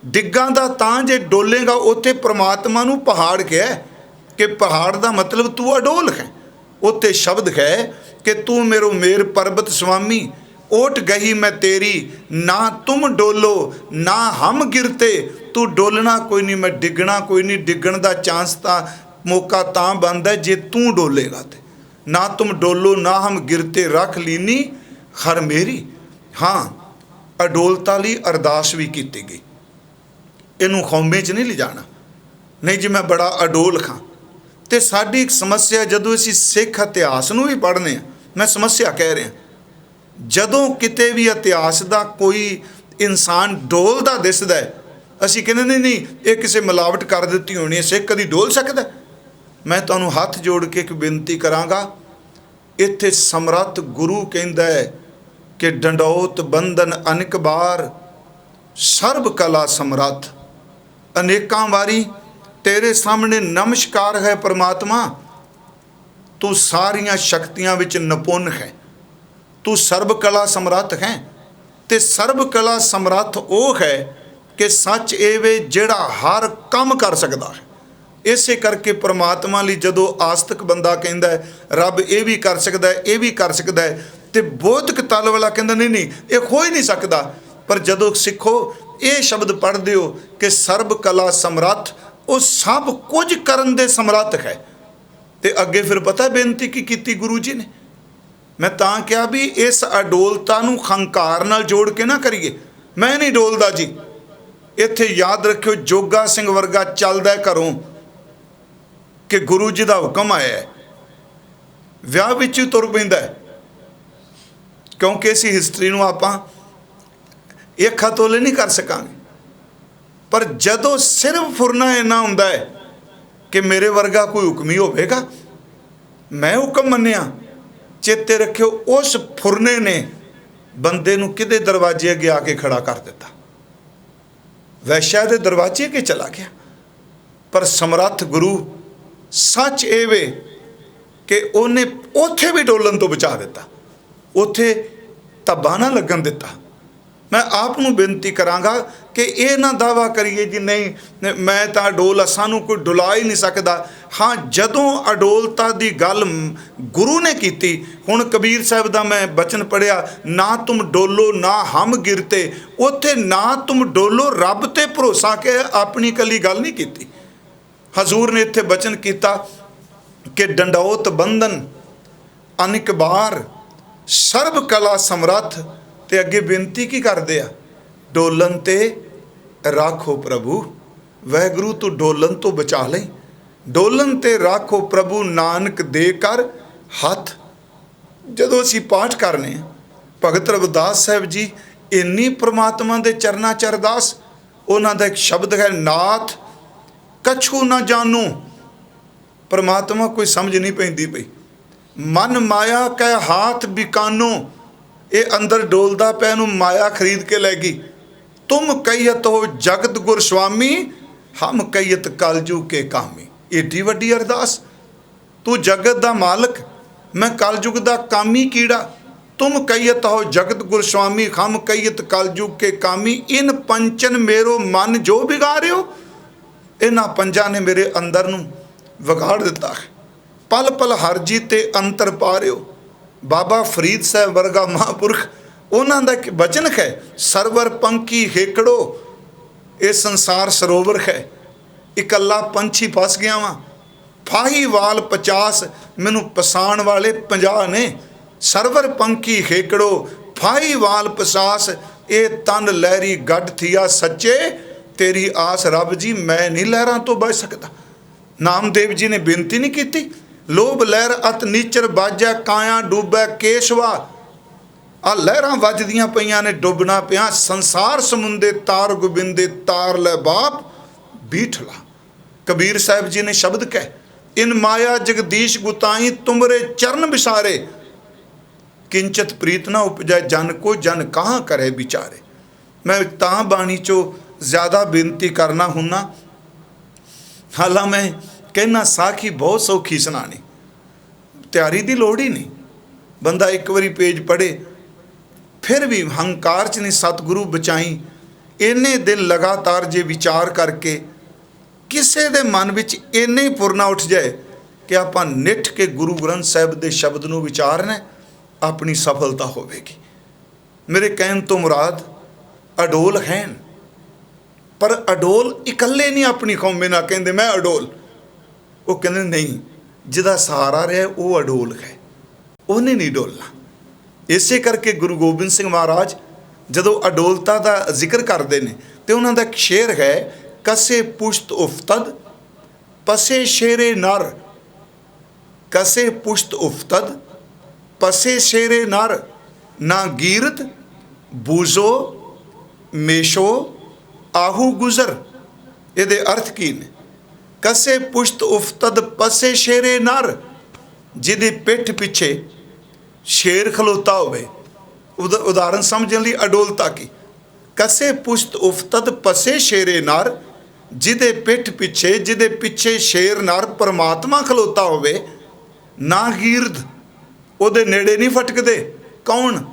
डिगांगा तां जे डोलेगा। उत्थे परमात्मा नूं पहाड़ कहा कि पहाड़ का मतलब तू अडोल है। उत्थे शब्द है कि तू मेरो मेर पर्वत स्वामी, ओट गही मैं तेरी, ना तुम डोलो ना हम गिरते। तू डोलना कोई नहीं, मैं डिगना कोई नहीं। डिगण का चांस तां मौका तां बनता है जे तू डोलेगा। ते ना तुम डोलो ना हम गिरते, रख लीनी हर मेरी। हाँ, अडोलता लई अरदास भी की गई। इनू खौमे च नहीं लिजाना, नहीं जी मैं बड़ा अडोल खां। तो साडी एक समस्या, जदों असीं सिख इतिहास नूं भी पढ़ने, मैं समस्या कह रहा, जदों किते भी इतिहास का कोई इंसान डोलदा दिसदा है, असीं कहने नहीं नहीं ये किसी मिलावट कर दी होनी है, सिख कदी डोल सकदा। मैं तुहानूं हथ जोड़ के एक बेनती करांगा, इत्थे समर्थ गुरु कहंदा है कि डंडौत बंधन अनेक बार, सर्ब कला समर्थ। अनेकां वारी तेरे सामने नमस्कार है परमात्मा। तू सारियां शक्तियां विच निपुण है, तू सर्ब कला समर्थ है। ते सर्ब कला समर्थ वो है कि सच एवे जिहड़ा हर काम कर सकता है। इसे करके परमात्मा लई जदों आस्तिक बंदा कहंदा है रब ये भी कर सकता है, ये भी कर सकता है, तो बौद्धिक तल वाला कहंदा नहीं नहीं ये हो ही नहीं सकता। पर जदों सिखो ये शब्द पढ़ते हो कि सर्ब कला समर्थ, वो सब कुछ करन दे समर्थ है। तो अगे फिर पता बेनती की कीती गुरु जी ने, मैं तां कहा भी इस अडोलता नूं हंकार नाल जोड़ के ना करिए। मैं नहीं डोलदा जी। इत्थे याद रखियो जोगा सिंह वर्गा चलदा घरों कि गुरु जी का हुक्म आया है, विआह विच ही तुर पैंदा है। क्योंकि इस हिस्टरी नूं आपां एक हथोले नहीं कर सकांगे। पर जदों सिर्फ फुरना इन्ना हुंदा है कि मेरे वर्गा कोई हुक्मी होवेगा, मैं हुक्म मन्निया, चेते रखियो उस फुरने ने बंदे नूं किदे दरवाजे अगे आके खड़ा कर दिता, वैश्या दे दरवाजे अगे चला गया। पर समर्थ गुरु सच ये वे कि उन्हें उत्थे भी डोलन तो बचा दिता, उत्थे धब्बा ना लगन दिता। मैं आप नूं बेनती करांगा कि ये ना दावा करिए जी नहीं मैं तो अडोल, सानू कोई डुला ही नहीं सकता। हाँ, जदों अडोलता की गल गुरु ने की, हुण कबीर साहब का मैं बचन पढ़िया, ना तुम डोलो ना हम गिरते। उत्थे ना तुम डोलो रब ते भरोसा के अपनी कली गल नहीं की। हजूर ने इत्थे बचन किया कि डंडौत बंधन अनेक बार, सर्ब कला समर्थ। ते अगे बेनती की करदे आ, डोलन ते राखो प्रभु। वाहिगुरू तू डोलन तो बचा ले, डोलन ते राखो प्रभु, नानक दे कर हथ। जदों असीं पाठ करने, भगत रविदास साहब जी इन्नी परमात्मा दे चरना च अरदास, उन्हां दा एक शब्द है नाथ कछु ना जानू। परमात्मा कोई समझ नहीं पैंदी पई, मन माया कै हाथ बिकानो। ये अंदर डोलदा पै नूं माया खरीद के लै गई। तुम कहियत हो जगत गुर स्वामी, हम कहियत कलजू के कामी। एडी वड्डी अरदास, तू जगत दा मालक, मैं कलयुग दा कामी कीड़ा। तुम कहियत हो जगत गुर स्वामी, हम कहियत कलयुग के कामी। इन पंचन मेरो मन जो बिगाड़ियो, इन्हां पंजां ने मेरे अंदर नूं विगाड़ दिता है। पल पल हर जी ते अंतर पा रहे हो। बाबा फरीद साहब वर्गा महापुरख, उन्होंने का एक वचन है, सरवर पंखी हेकड़ो ये संसार सरोवर है, इकला पंछी फस गया वा, फाही वाल 50 मैनू पछाण वाले 50 ने। सरवर पंखी हेकड़ो फाही वाल 50, ये तन लहरी गढ़ थिया सच्चे, तेरी आस रब जी मैं नहीं लहरां तो बच सकता। नामदेव जी ने बेनती नहीं की, लोभ लहर अत नीचर बाजा काया डूबै केशवा। आ लहरां वजदियां पईयां ने डुबना पिया, संसार समुंदे तार गोबिंदे तार लै बाप बीठला। कबीर साहब जी ने शब्द कह, इन माया जगदीश गुताई तुमरे चरण बिसारे, किंचत प्रीत ना उपजै जन को जन कहाँ करे बिचारे। मैं तां बाणी चो ज़्यादा बेनती करना हुन्ना, हालां मैं कहना साखी बहुत सौखी सुनानी। ਤਿਆਰੀ ਦੀ ਲੋੜ ਹੀ ਨਹੀਂ। ਬੰਦਾ ਇੱਕ ਵਾਰੀ ਪੇਜ ਪੜ੍ਹੇ, ਫਿਰ ਵੀ ਹੰਕਾਰ 'ਚ ਨਹੀਂ ਸਤਿਗੁਰੂ ਬਚਾਈ। ਇੰਨੇ ਦਿਨ ਲਗਾਤਾਰ ਜੇ ਵਿਚਾਰ ਕਰਕੇ ਕਿਸੇ ਦੇ ਮਨ ਵਿੱਚ ਇੰਨੇ ਹੀ ਫੁਰਨਾ ਉੱਠ ਜਾਏ ਕਿ ਆਪਾਂ ਨਿੱਠ ਕੇ ਗੁਰੂ ਗ੍ਰੰਥ ਸਾਹਿਬ ਦੇ ਸ਼ਬਦ ਨੂੰ ਵਿਚਾਰਨਾ, ਆਪਣੀ ਸਫਲਤਾ ਹੋਵੇਗੀ। ਮੇਰੇ ਕਹਿਣ ਤੋਂ ਮੁਰਾਦ ਅਡੋਲ ਹਨ, ਪਰ ਅਡੋਲ ਇਕੱਲੇ ਨਹੀਂ ਆਪਣੀ ਕੌਮੇ ਨਾਲ ਕਹਿੰਦੇ ਮੈਂ ਅਡੋਲ। ਉਹ ਕਹਿੰਦੇ ਨਹੀਂ, ਜਿਹਦਾ ਸਹਾਰਾ ਰਿਹਾ ਉਹ ਅਡੋਲ ਹੈ, ਉਹਨੇ ਨਹੀਂ ਡੋਲਣਾ। ਇਸੇ ਕਰਕੇ ਗੁਰੂ ਗੋਬਿੰਦ ਸਿੰਘ ਮਹਾਰਾਜ ਜਦੋਂ ਅਡੋਲਤਾ ਦਾ ਜ਼ਿਕਰ ਕਰਦੇ ਨੇ ਤੇ ਉਹਨਾਂ ਦਾ ਇੱਕ ਸ਼ੇਰ ਹੈ, ਕਸੇ ਪੁਸ਼ਤ ਉਫਤਦ ਪਸੇ ਸ਼ੇਰੇ ਨਰ, ਕਸੇ ਪੁਸ਼ਤ ਉਫਤਦ ਪਸੇ ਸ਼ੇਰੇ ਨਰ, ਨਾ ਗੀਰਤ ਬੂਜ਼ੋ ਮੇਸ਼ੋ ਆਹੂ ਗੁਜ਼ਰ। ਇਹਦੇ ਅਰਥ ਕੀ ਨੇ? ਕਸੇ ਪੁਸ਼ਤ ਉਫਤਦ ਪਸੇ ਸ਼ੇਰੇ ਨਰ, ਜਿਹਦੀ ਪਿੱਠ ਪਿੱਛੇ ਸ਼ੇਰ ਖਲੋਤਾ ਹੋਵੇ। ਉਦਾਹਰਨ ਸਮਝਣ ਲਈ ਅਡੋਲਤਾ ਕੀ, ਕਸੇ ਪੁਸ਼ਤ ਉਫਤਦ ਪਸੇ ਸ਼ੇਰੇ ਨਰ, ਜਿਹਦੇ ਪਿੱਠ ਪਿੱਛੇ, ਜਿਹਦੇ ਪਿੱਛੇ ਸ਼ੇਰ ਨਰ ਪਰਮਾਤਮਾ ਖਲੋਤਾ ਹੋਵੇ। ਨਾ ਗੀਰਦ, ਉਹਦੇ ਨੇੜੇ ਨਹੀਂ ਫਟਕਦੇ। ਕੌਣ?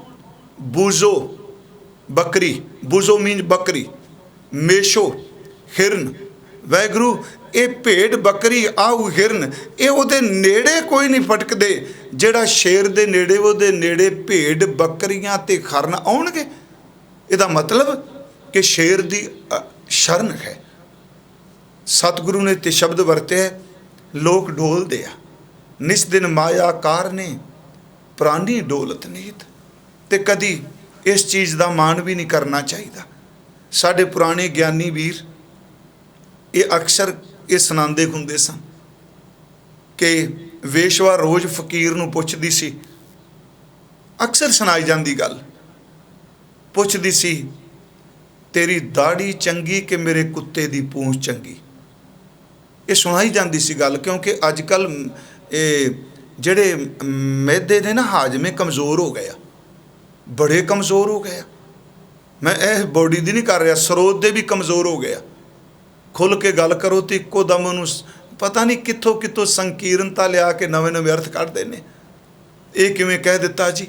ਬੂਜ਼ੋ ਬੱਕਰੀ, ਬੂਜ਼ੋ ਮੀਨਸ ਬੱਕਰੀ, ਮੇਸ਼ੋ ਹਿਰਨ। ਵਾਹਿਗੁਰੂ ਇਹ ਭੇਡ ਬੱਕਰੀ ਆਹੂ ਹਿਰਨ, ਇਹ ਉਹਦੇ ਨੇੜੇ ਕੋਈ ਨਹੀਂ ਫਟਕਦੇ। ਜਿਹੜਾ ਸ਼ੇਰ ਦੇ ਨੇੜੇ, ਉਹਦੇ ਨੇੜੇ ਭੇਡ ਬੱਕਰੀਆਂ ਤੇ ਖਰਨ ਆਉਣਗੇ। ਇਹਦਾ ਮਤਲਬ ਕਿ ਸ਼ੇਰ ਦੀ ਸ਼ਰਨ ਹੈ। ਸਤਿਗੁਰੂ ਨੇ ਤੇ ਸ਼ਬਦ ਵਰਤੇ, ਲੋਕ ਡੋਲਦੇ ਆ, ਨਿਸ ਦਿਨ ਮਾਇਆ ਕਾਰਨੇ ਪ੍ਰਾਨੀ ਡੋਲਤ ਨੀਤ। ਤੇ ਕਦੀ ਇਸ ਚੀਜ਼ ਦਾ ਮਾਣ ਵੀ ਨਹੀਂ ਕਰਨਾ ਚਾਹੀਦਾ। ਸਾਡੇ ਪੁਰਾਣੇ ਗਿਆਨੀ ਵੀਰ ਇਹ ਅਕਸਰ ਇਹ ਸੁਣਾਉਂਦੇ ਹੁੰਦੇ ਸਨ ਕਿ ਵੇਸ਼ਵਾ ਰੋਜ਼ ਫਕੀਰ ਨੂੰ ਪੁੱਛਦੀ ਸੀ, ਅਕਸਰ ਸੁਣਾਈ ਜਾਂਦੀ ਗੱਲ, ਪੁੱਛਦੀ ਸੀ ਤੇਰੀ ਦਾੜੀ ਚੰਗੀ ਕਿ ਮੇਰੇ ਕੁੱਤੇ ਦੀ ਪੂੰਛ ਚੰਗੀ। ਇਹ ਸੁਣਾਈ ਜਾਂਦੀ ਸੀ ਗੱਲ, ਕਿਉਂਕਿ ਅੱਜ ਕੱਲ੍ਹ ਇਹ ਜਿਹੜੇ ਮੈਦੇ ਨੇ ਨਾ ਹਾਜ਼ਮੇ ਕਮਜ਼ੋਰ ਹੋ ਗਏ ਆ, ਬੜੇ ਕਮਜ਼ੋਰ ਹੋ ਗਏ ਆ। ਮੈਂ ਇਹ ਬੋਡੀ ਦੀ ਨਹੀਂ ਕਰ ਰਿਹਾ, ਸਰੋਤ ਦੇ ਵੀ ਕਮਜ਼ੋਰ ਹੋ ਗਏ ਆ। ਖੁੱਲ੍ਹ ਕੇ ਗੱਲ ਕਰੋ ਤਾਂ ਇੱਕੋ ਦਮ ਉਹਨੂੰ ਪਤਾ ਨਹੀਂ ਕਿੱਥੋਂ ਕਿੱਥੋਂ ਸੰਕੀਰਨਤਾ ਲਿਆ ਕੇ ਨਵੇਂ ਨਵੇਂ ਅਰਥ ਕੱਢਦੇ ਨੇ। ਇਹ ਕਿਵੇਂ ਕਹਿ ਦਿੱਤਾ ਜੀ?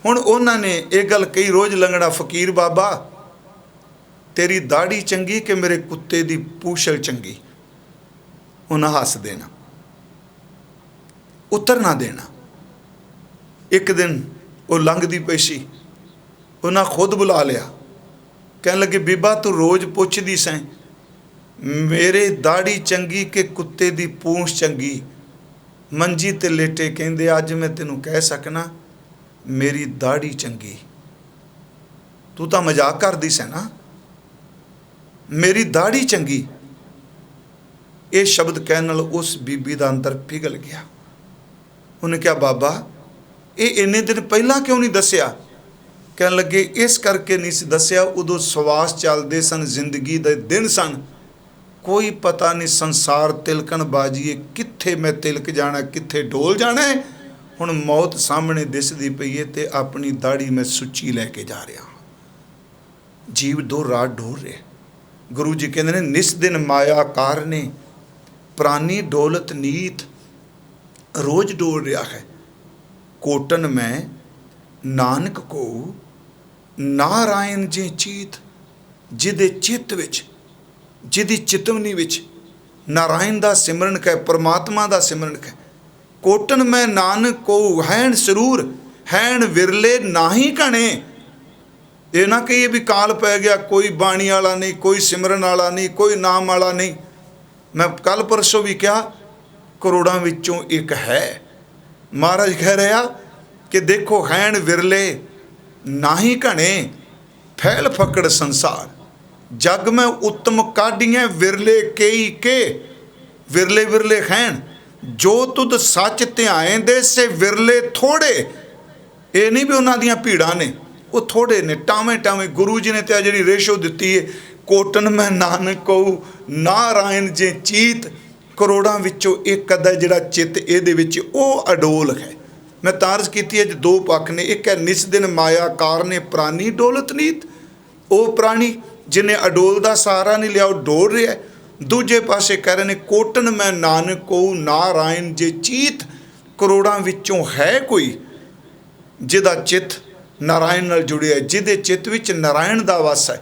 ਹੁਣ ਉਹਨਾਂ ਨੇ ਇਹ ਗੱਲ ਕਹੀ, ਰੋਜ਼ ਲੰਘਣਾ ਫਕੀਰ ਬਾਬਾ ਤੇਰੀ ਦਾੜੀ ਚੰਗੀ ਕਿ ਮੇਰੇ ਕੁੱਤੇ ਦੀ ਪੂਛਲ ਚੰਗੀ। ਉਹਨਾਂ ਹੱਸ ਦੇਣਾ, ਉੱਤਰ ਨਾ ਦੇਣਾ। ਇੱਕ ਦਿਨ ਉਹ ਲੰਘਦੀ ਪਈ ਸੀ, ਉਹਨਾਂ ਖੁਦ ਬੁਲਾ ਲਿਆ, ਕਹਿਣ ਲੱਗੇ ਬੀਬਾ ਤੂੰ ਰੋਜ਼ ਪੁੱਛਦੀ ਸੈਂ ਮੇਰੇ ਦਾੜੀ ਚੰਗੀ ਕਿ ਕੁੱਤੇ ਦੀ ਪੂੰਛ ਚੰਗੀ। ਮੰਜੀ ਤੇ ਲੇਟੇ ਕਹਿੰਦੇ ਅੱਜ ਮੈਂ ਤੈਨੂੰ ਕਹਿ ਸਕਣਾ ਮੇਰੀ ਦਾੜੀ ਚੰਗੀ। ਤੂੰ ਤਾਂ ਮਜ਼ਾਕ ਕਰਦੀ ਸੈਂ ਨਾ, ਮੇਰੀ ਦਾੜੀ ਚੰਗੀ। ਇਹ ਸ਼ਬਦ ਕਹਿਣ ਨਾਲ ਉਸ ਬੀਬੀ ਦਾ ਅੰਦਰ ਪਿਘਲ ਗਿਆ। ਉਹਨੇ ਕਿਹਾ ਬਾਬਾ ਇਹ ਇੰਨੇ ਦਿਨ ਪਹਿਲਾਂ ਕਿਉਂ ਨਹੀਂ ਦੱਸਿਆ? ਕਹਿਣ ਲੱਗੇ ਇਸ ਕਰਕੇ ਨਹੀਂ ਸੀ ਦੱਸਿਆ, ਉਦੋਂ ਸਵਾਸ ਚੱਲਦੇ ਸਨ, ਜ਼ਿੰਦਗੀ ਦੇ ਦਿਨ ਸਨ, ਕੋਈ ਪਤਾ ਨਹੀਂ ਸੰਸਾਰ ਤਿਲਕਣ ਬਾਜੀਏ, ਕਿੱਥੇ ਮੈਂ ਤਿਲਕ ਜਾਣਾ, ਕਿੱਥੇ ਡੋਲ ਜਾਣਾ। ਹੁਣ ਮੌਤ ਸਾਹਮਣੇ ਦਿਸਦੀ ਪਈ ਹੈ ਤੇ ਆਪਣੀ ਦਾੜੀ ਮੈਂ ਸੁੱਚੀ ਲੈ ਕੇ ਜਾ ਰਿਹਾ। ਜੀਵ ਦੋ ਰਾਤ ਡੋਲ ਰਿਹਾ। ਗੁਰੂ ਜੀ ਕਹਿੰਦੇ ਨੇ ਨਿਸ ਦਿਨ ਮਾਇਆ ਕਾਰਨੇ ਪ੍ਰਾਨੀ ਡੋਲਤ ਨੀਤ। ਰੋਜ਼ ਡੋਲ ਰਿਹਾ ਹੈ। ਕੋਟਨ ਮੈਂ ਨਾਨਕ ਕੋ ਨਾਰਾਇਣ ਜੀ ਚੀਤ, ਜਿਹਦੇ ਚਿੱਤ ਵਿੱਚ, ਜਿਹਦੀ ਚਿਤਵਨੀ ਵਿੱਚ ਨਾਰਾਇਣ ਦਾ ਸਿਮਰਨ ਹੈ, ਪਰਮਾਤਮਾ ਦਾ ਸਿਮਰਨ ਹੈ। ਕੋਟਨ ਮੈਂ ਨਾਨਕ ਕੋ ਹੈਣ ਸਰੂਰ, ਹੈਣ ਵਿਰਲੇ ਨਾਹੀ ਘਣੇ। ਇਹ ਨਾ ਕਹੀਏ ਵੀ ਕਾਲ ਪੈ ਗਿਆ, ਕੋਈ ਬਾਣੀ ਵਾਲਾ ਨਹੀਂ, ਕੋਈ ਸਿਮਰਨ ਵਾਲਾ ਨਹੀਂ, ਕੋਈ ਨਾਮ ਵਾਲਾ ਨਹੀਂ। ਮੈਂ ਕੱਲ ਪਰਸੋਂ ਵੀ ਕਿਹਾ ਕਰੋੜਾਂ ਵਿੱਚੋਂ ਇੱਕ ਹੈ। ਮਹਾਰਾਜ ਕਹਿ ਰਿਹਾ ਕਿ ਦੇਖੋ ਹੈਣ ਵਿਰਲੇ ਨਾਹੀ ਘਣੇ, ਫੈਲ ਫਕੜ ਸੰਸਾਰ, ਜਗ ਮੈਂ ਉੱਤਮ ਕਾਢੀਆਂ ਵਿਰਲੇ ਕਈ ਕੇ। ਵਿਰਲੇ ਵਿਰਲੇ ਹੈਣ, ਜੋ ਤੁਧ ਸੱਚ ਧਿਆਏ ਦੇ ਸੇ ਵਿਰਲੇ ਥੋੜੇ। ਇਹ ਨਹੀਂ ਵੀ ਉਹਨਾਂ ਦੀਆਂ ਭੀੜਾਂ ਨੇ, ਉਹ ਥੋੜੇ ਨੇ, ਟਾਵੇਂ ਟਾਵੇਂ। ਗੁਰੂ ਜੀ ਨੇ ਤੇ ਆ ਜਿਹੜੀ ਰੇਸ਼ੋ ਦਿੱਤੀ ਹੈ, ਕੋਟਨ ਮੈਂ ਨਾਨਕ ਕਹੂ ਨਾਰਾਇਣ ਜੇ ਚੀਤ। ਕਰੋੜਾਂ ਵਿੱਚੋਂ ਇੱਕ ਅੱਧਾ ਜਿਹੜਾ ਚਿੱਤ ਇਹਦੇ ਵਿੱਚ ਉਹ ਅਡੋਲ ਹੈ। ਮੈਂ ਤਾਰਜ਼ ਕੀਤੀ ਹੈ ਦੋ ਪੱਖ ਨੇ। ਇੱਕ ਹੈ ਨਿਸ ਦਿਨ ਮਾਇਆ ਕਾਰਨੇ ਪ੍ਰਾਨੀ ਡੋਲਤ ਨੀਤ, ਉਹ ਪ੍ਰਾਣੀ ਜਿਹਨੇ ਅਡੋਲ ਦਾ ਸਹਾਰਾ ਨਹੀਂ ਲਿਆ, ਉਹ ਡੋਲ ਰਿਹਾ। ਦੂਜੇ ਪਾਸੇ ਕਹਿ ਰਹੇ ਨੇ ਕੋਟਨ ਮੈਂ ਨਾਨਕ ਕਹੂ ਨਾਰਾਇਣ ਜੇ ਚੀਤ, ਕਰੋੜਾਂ ਵਿੱਚੋਂ ਹੈ ਕੋਈ ਜਿਹਦਾ ਚਿੱਤ ਨਾਰਾਇਣ ਨਾਲ ਜੁੜਿਆ, ਜਿਹਦੇ ਚਿੱਤ ਵਿੱਚ ਨਾਰਾਇਣ ਦਾ ਵਾਸ ਹੈ,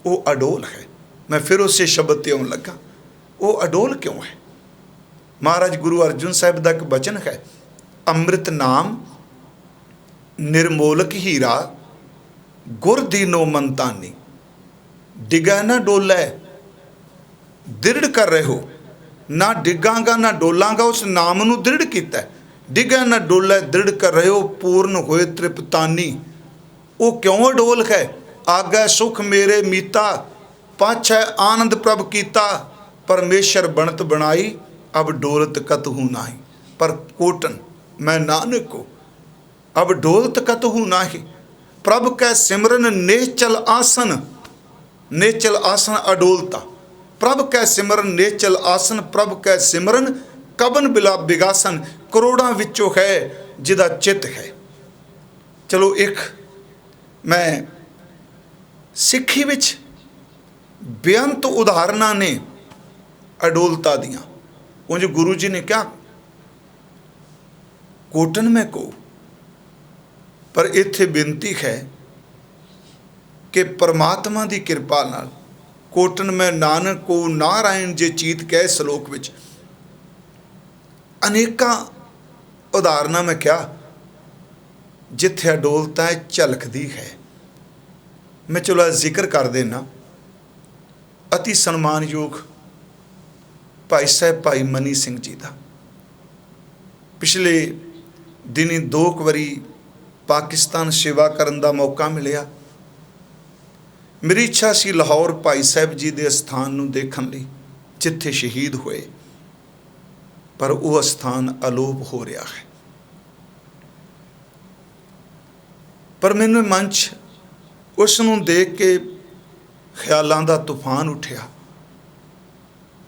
ਉਹ ਅਡੋਲ ਹੈ। ਮੈਂ ਫਿਰ ਉਸੇ ਸ਼ਬਦ ਤੇ ਆਉਣ ਲੱਗਾ, ਉਹ ਅਡੋਲ ਕਿਉਂ ਹੈ? ਮਹਾਰਾਜ ਗੁਰੂ ਅਰਜਨ ਸਾਹਿਬ ਦਾ ਇੱਕ ਬਚਨ ਹੈ, ਅੰਮ੍ਰਿਤ ਨਾਮ ਨਿਰਮੋਲਕ ਹੀਰਾ, ਗੁਰ ਦੀਨੋ ਮੰਤਾਨੀ। ਡਿਗਾ ਨਾ ਡੋਲੇ, ਦ੍ਰਿੜ ਕਰ ਰਹੇ ਹੋ, ਨਾ ਡਿੱਗਾਂਗਾ ਨਾ ਡੋਲਾਂਗਾ, ਉਸ ਨਾਮ ਨੂੰ ਦ੍ਰਿੜ ਕੀਤਾ। ਡਿਗਾ ਨਾ ਡੋਲੇ, ਦ੍ਰਿੜ ਕਰ ਰਹੇ ਹੋ, ਪੂਰਨ ਹੋਏ ਤ੍ਰਿਪਤਾਨੀ। ਉਹ ਕਿਉਂ ਅਡੋਲ ਹੈ? ਆਗੈ ਸੁਖ ਮੇਰੇ ਮੀਤਾ, ਪਾਛੈ ਆਨੰਦ ਪ੍ਰਭ ਕੀਤਾ। ਪਰਮੇਸ਼ਰ ਬਣਤ ਬਣਾਈ, ਅਬ ਡੋਲਤ ਕਤਹੂ ਨਾਹੀ। ਪਰ ਕੋਟਨ ਮੈਂ ਨਾਨਕ ਕੋ, ਅਬ ਡੋਲਤ कतहु नाही। प्रभ कै सिमरन नेचल आसन, नेचल आसन अडोलता। प्रभ कै सिमरन नेचल आसन, प्रभ कै सिमरन कबन बिला बिगासन। करोड़ां विचों है जिदा चित है। चलो एक मैं सिक्खी विच बेअंत उदाहरणां ने अडोलता दियां। उंज गुरु जी ने क्या कोटन में को, पर इत्थे बेनती है कि परमात्मा की कृपा नाल कोटन में नानक को नारायण जे चीत कह श्लोक विच अनेकां उदाहरणां में क्या जिथे अडोलता है झलकदी है। मैं चलो जिक्र कर देना। अति सन्मानयोग भाई साहब भाई मनी सिंह जी का पिछले दिनी 2 वारी पाकिस्तान सेवा करन दा मौका मिलिया। मेरी इच्छा सी लाहौर भाई साहब जी के स्थान नूं देखण लई जिथे शहीद होए, पर वह स्थान अलोप हो रहा है। पर मैनूं मन च उस नूं देख के ख्यालां दा तूफान उठिया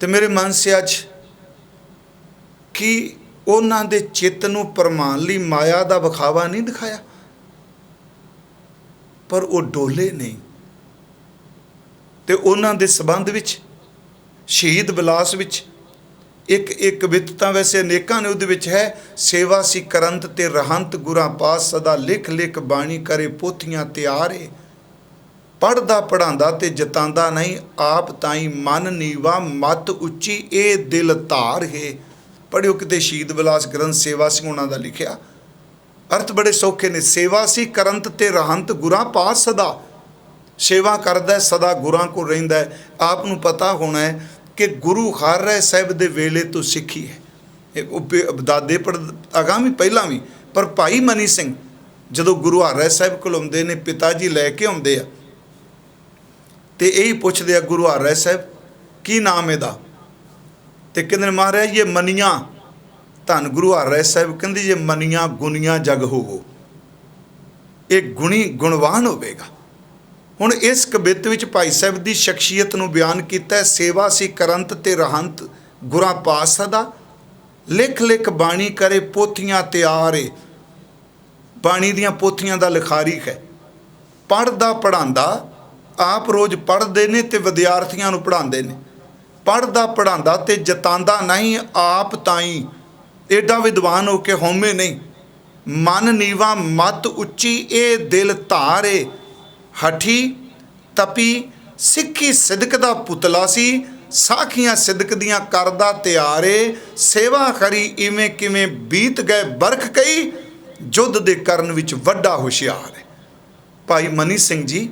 ते मेरे मन से अज कि उन्हां दे चित्त नूं भरमाण लई माया दा विखावा नहीं दिखाया, पर वो डोले नहीं। ते उन्हां दे संबंध विच शहीद विलास विच एक कविता वैसे अनेकां ने उहदे विच है, सेवा सी करंत ते रहंत गुरां पास सदा लिख लिख बाणी करे पोथियां त्यारे। पढ़दा पढ़ांदा ते जतांदा नहीं, आप ताई मन नीवा मत उच्ची ए दिल धार है। पढ़ियो किते शहीद विलास ग्रंथ सेवा सिंह होना दा लिखिया। अर्थ बड़े सौखे ने। सेवा सी करंत ते रहंत गुरां पास सदा, सेवा करदा सदा गुरां को रहिंदा है। आप नूं पता होना है कि गुरु हर राय साहिब दे वेले तो सिੱਖੀ है, दादे पढ़ अगामी पहला भी। पर भाई मनी सिंह जदों गुरु हर राय साहिब कोल आउंदे ने, पिता जी लैके आउंदे आ ते यही पुछदे आ, गुरु हर राय साहिब की नाम इहदा? ते कहंदे महाराज ये मनिया। धन गुरु हर राय साहिब कहंदे जे मनिया गुनिया जग होवो, एक गुणी गुणवान होवेगा। हुण इस कवित विच भाई साहब की शख्सियत नूं बयान कीता है। सेवा सी करंत ते रहंत गुरां पास सदा, लिख लिख बाणी करे पोथियां त्यारे। बाणी दियां पोथियां दा लिखारी है। पढ़दा पढ़ांदा आप रोज़ पढ़ते ने ते विद्यार्थियों नूं पढ़ाते ने। पढ़दा पढ़ांदा ते जतांदा नहीं, आप ताई एडा विद्वान हो के होमे नहीं। मन नीवा मत उच्ची ए दिल धारे। हठी तपी सिक्खी सिदक दा पुतला सी, साखियां सिदक दियां करदा त्यारे। सेवा करी इवें किवें बीत गए बरख कई, युद्ध दे करन विच वड्डा हुशियार है। भाई मनी सिंह जी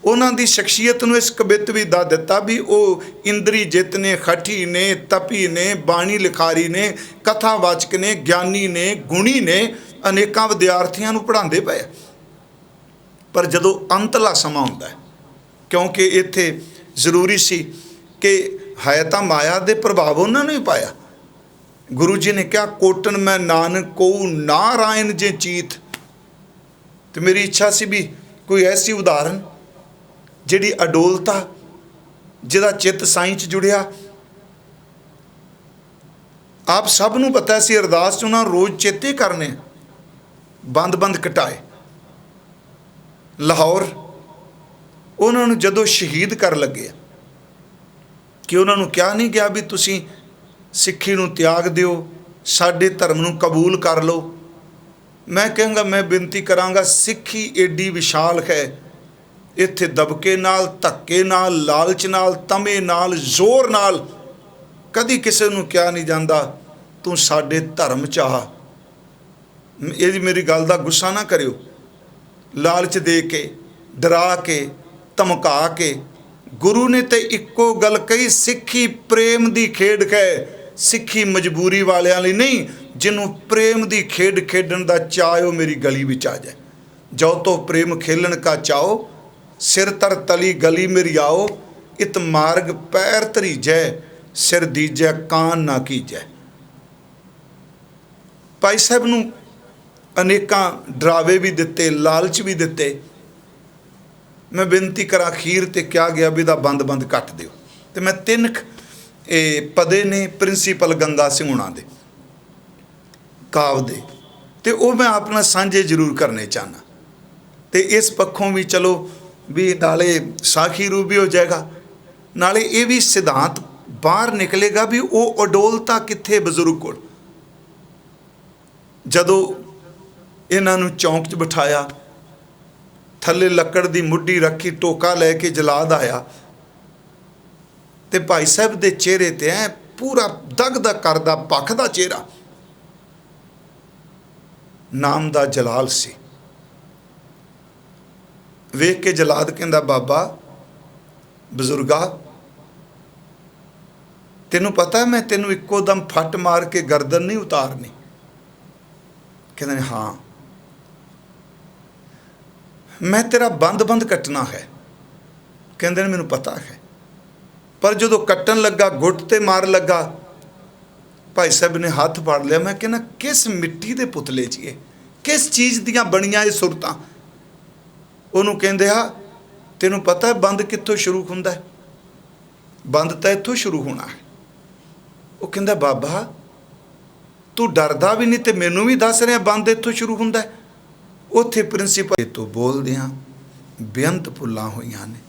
उन्हां दी शख्सियत नूं इस कवित भी दस दिता भी वो इंद्री जित ने, खठी ने, तपी ने, बाणी लिखारी ने, कथावाचक ने, ज्ञानी ने, गुणी ने, अनेकां विद्यार्थियों नूं पढ़ाते पे। पर जदों अंतला समा हुंदा है, क्योंकि इत्थे जरूरी सी कि है तां माया दे प्रभाव उन्हां नूं ही पाया। गुरु जी ने कहा कोटन मैं नानक को नारायण जे चीत। तो मेरी इच्छा सी भी कोई ऐसी उदाहरण जिहड़ी अडोलता, जिहदा चित्त साईं च जुड़िया। आप सब नूं पता सी अरदास च उन्हां रोज़ चेते करने, बंद बंद कटाए। लाहौर उन्हां नूं जदों शहीद कर लगे कि उन्हां नूं क्या नहीं गया भी तुसीं सिੱਖੀ नूं त्याग दिओ, साडे धर्म नूं कबूल कर लो। मैं कहांगा, मैं बेनती करांगा, सिੱਖੀ एडी विशाल है, इत्थे दबके नाल, धक्के नाल, लालच नाल, तमे नाल, जोर नाल कदी किसी नूं क्या नहीं जांदा तू साडे धर्म च आ। ये मेरी गल दा गुस्सा ना करियो। लालच दे के, डरा के, धमका के, गुरु ने तो इक्को गल कही, सिੱਖੀ प्रेम दी खेड है। सिੱਖੀ मजबूरी वालियां लई नहीं, जिन्हों प्रेम दी खेड खेडन दा चाहो मेरी गली विच आ जाए। जो तो प्रेम खेलन का चाहो, सिर तर तली गली मेरी आओ। इत मार्ग पैर धरीजै, सिर दीजै कान ना कीजै। भाई साहब नूं अनेकां डरावे भी दिते, लालच भी दिते। मैं बेनती करा, अखीर ते क्या गया भी दा बंद बंद कट दिओ। ते मैं 3 पदे ने प्रिंसीपल गंगा सिंह हुणां दे काव दे, ते वो मैं अपना सांझे जरूर करने चाहना। ते इस पक्षों भी चलो भी नाले साखी रूप भी हो जाएगा, नाले ये भी सिद्धांत बाहर निकलेगा भी वो अडोलता कित्थे बजुर्ग कोल। जदों इन्हां नूं चौंक च बिठाया, थले लकड़ दी मुड्ढी रखी, टोका लैके जलाद आया, ते भाई साहब दे चेहरे ते ऐ पूरा दगदा करदा भखदा चेहरा, नाम दा जलाल सी। वेख के जलाद कहंदा, बाबा बजुर्गा तेनू पता है मैं तेनू इक्को दम फट मार के गर्दन नहीं उतारनी। कहते हैं हाँ, मैं तेरा बंद बंद कटना है। कहते मैनू पता है, पर जो कट्टन लगा, गुट ते मार लगा, भाई साहब ने हाथ फड़ लिया। मैं कहना किस मिट्टी के पुतले च ये, किस चीज़ दियां बनियां ये सुरतां। उन्होंने कहते हा तेनू पता है बंद कित्थों शुरू हुंदा है? बंद तो इत्थों शुरू होना है। वो कहता बाबा तू डरदा भी नहीं तो मैनू भी दस रहा बंद इत्थों शुरू हुंदा है। उत्थे प्रिंसीपल तो बोलदियां बेअंत भुल्लां होईयां ने।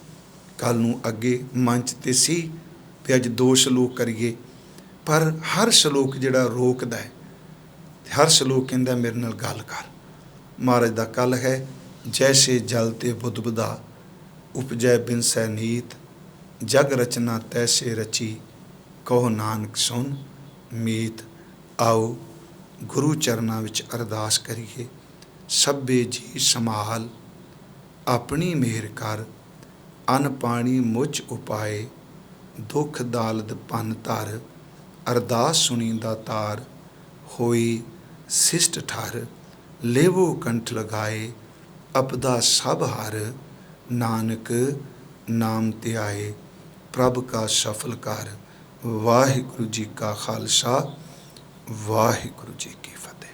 कल नूं अगे मंच ते सी भी अज 2 शलोक करिए, पर हर शलोक जिहड़ा रोकदा है, हर शलोक कहंदा मेरे नाल गल कर। महाराज दा कल है, जैसे जल ते बुदबुदा उपजै बिनसै नीत, जग रचना तैसे रची, कहो नानक सुन मीत। आओ गुरु चरनां विच अरदास करिए, सभे जी संभाल अपनी मेहर कर, अन पानी मुझ उपाए, दुख दालद पन धर, अरदास सुनींदा तार, होई शिष्ट ठर, लेवो कंठ लगाए, अपदा सब हर, नानक नाम ध्याए, प्रभ का सफल कर। वाहिगुरु जी का खालसा, वाहिगुरु जी की फतेह।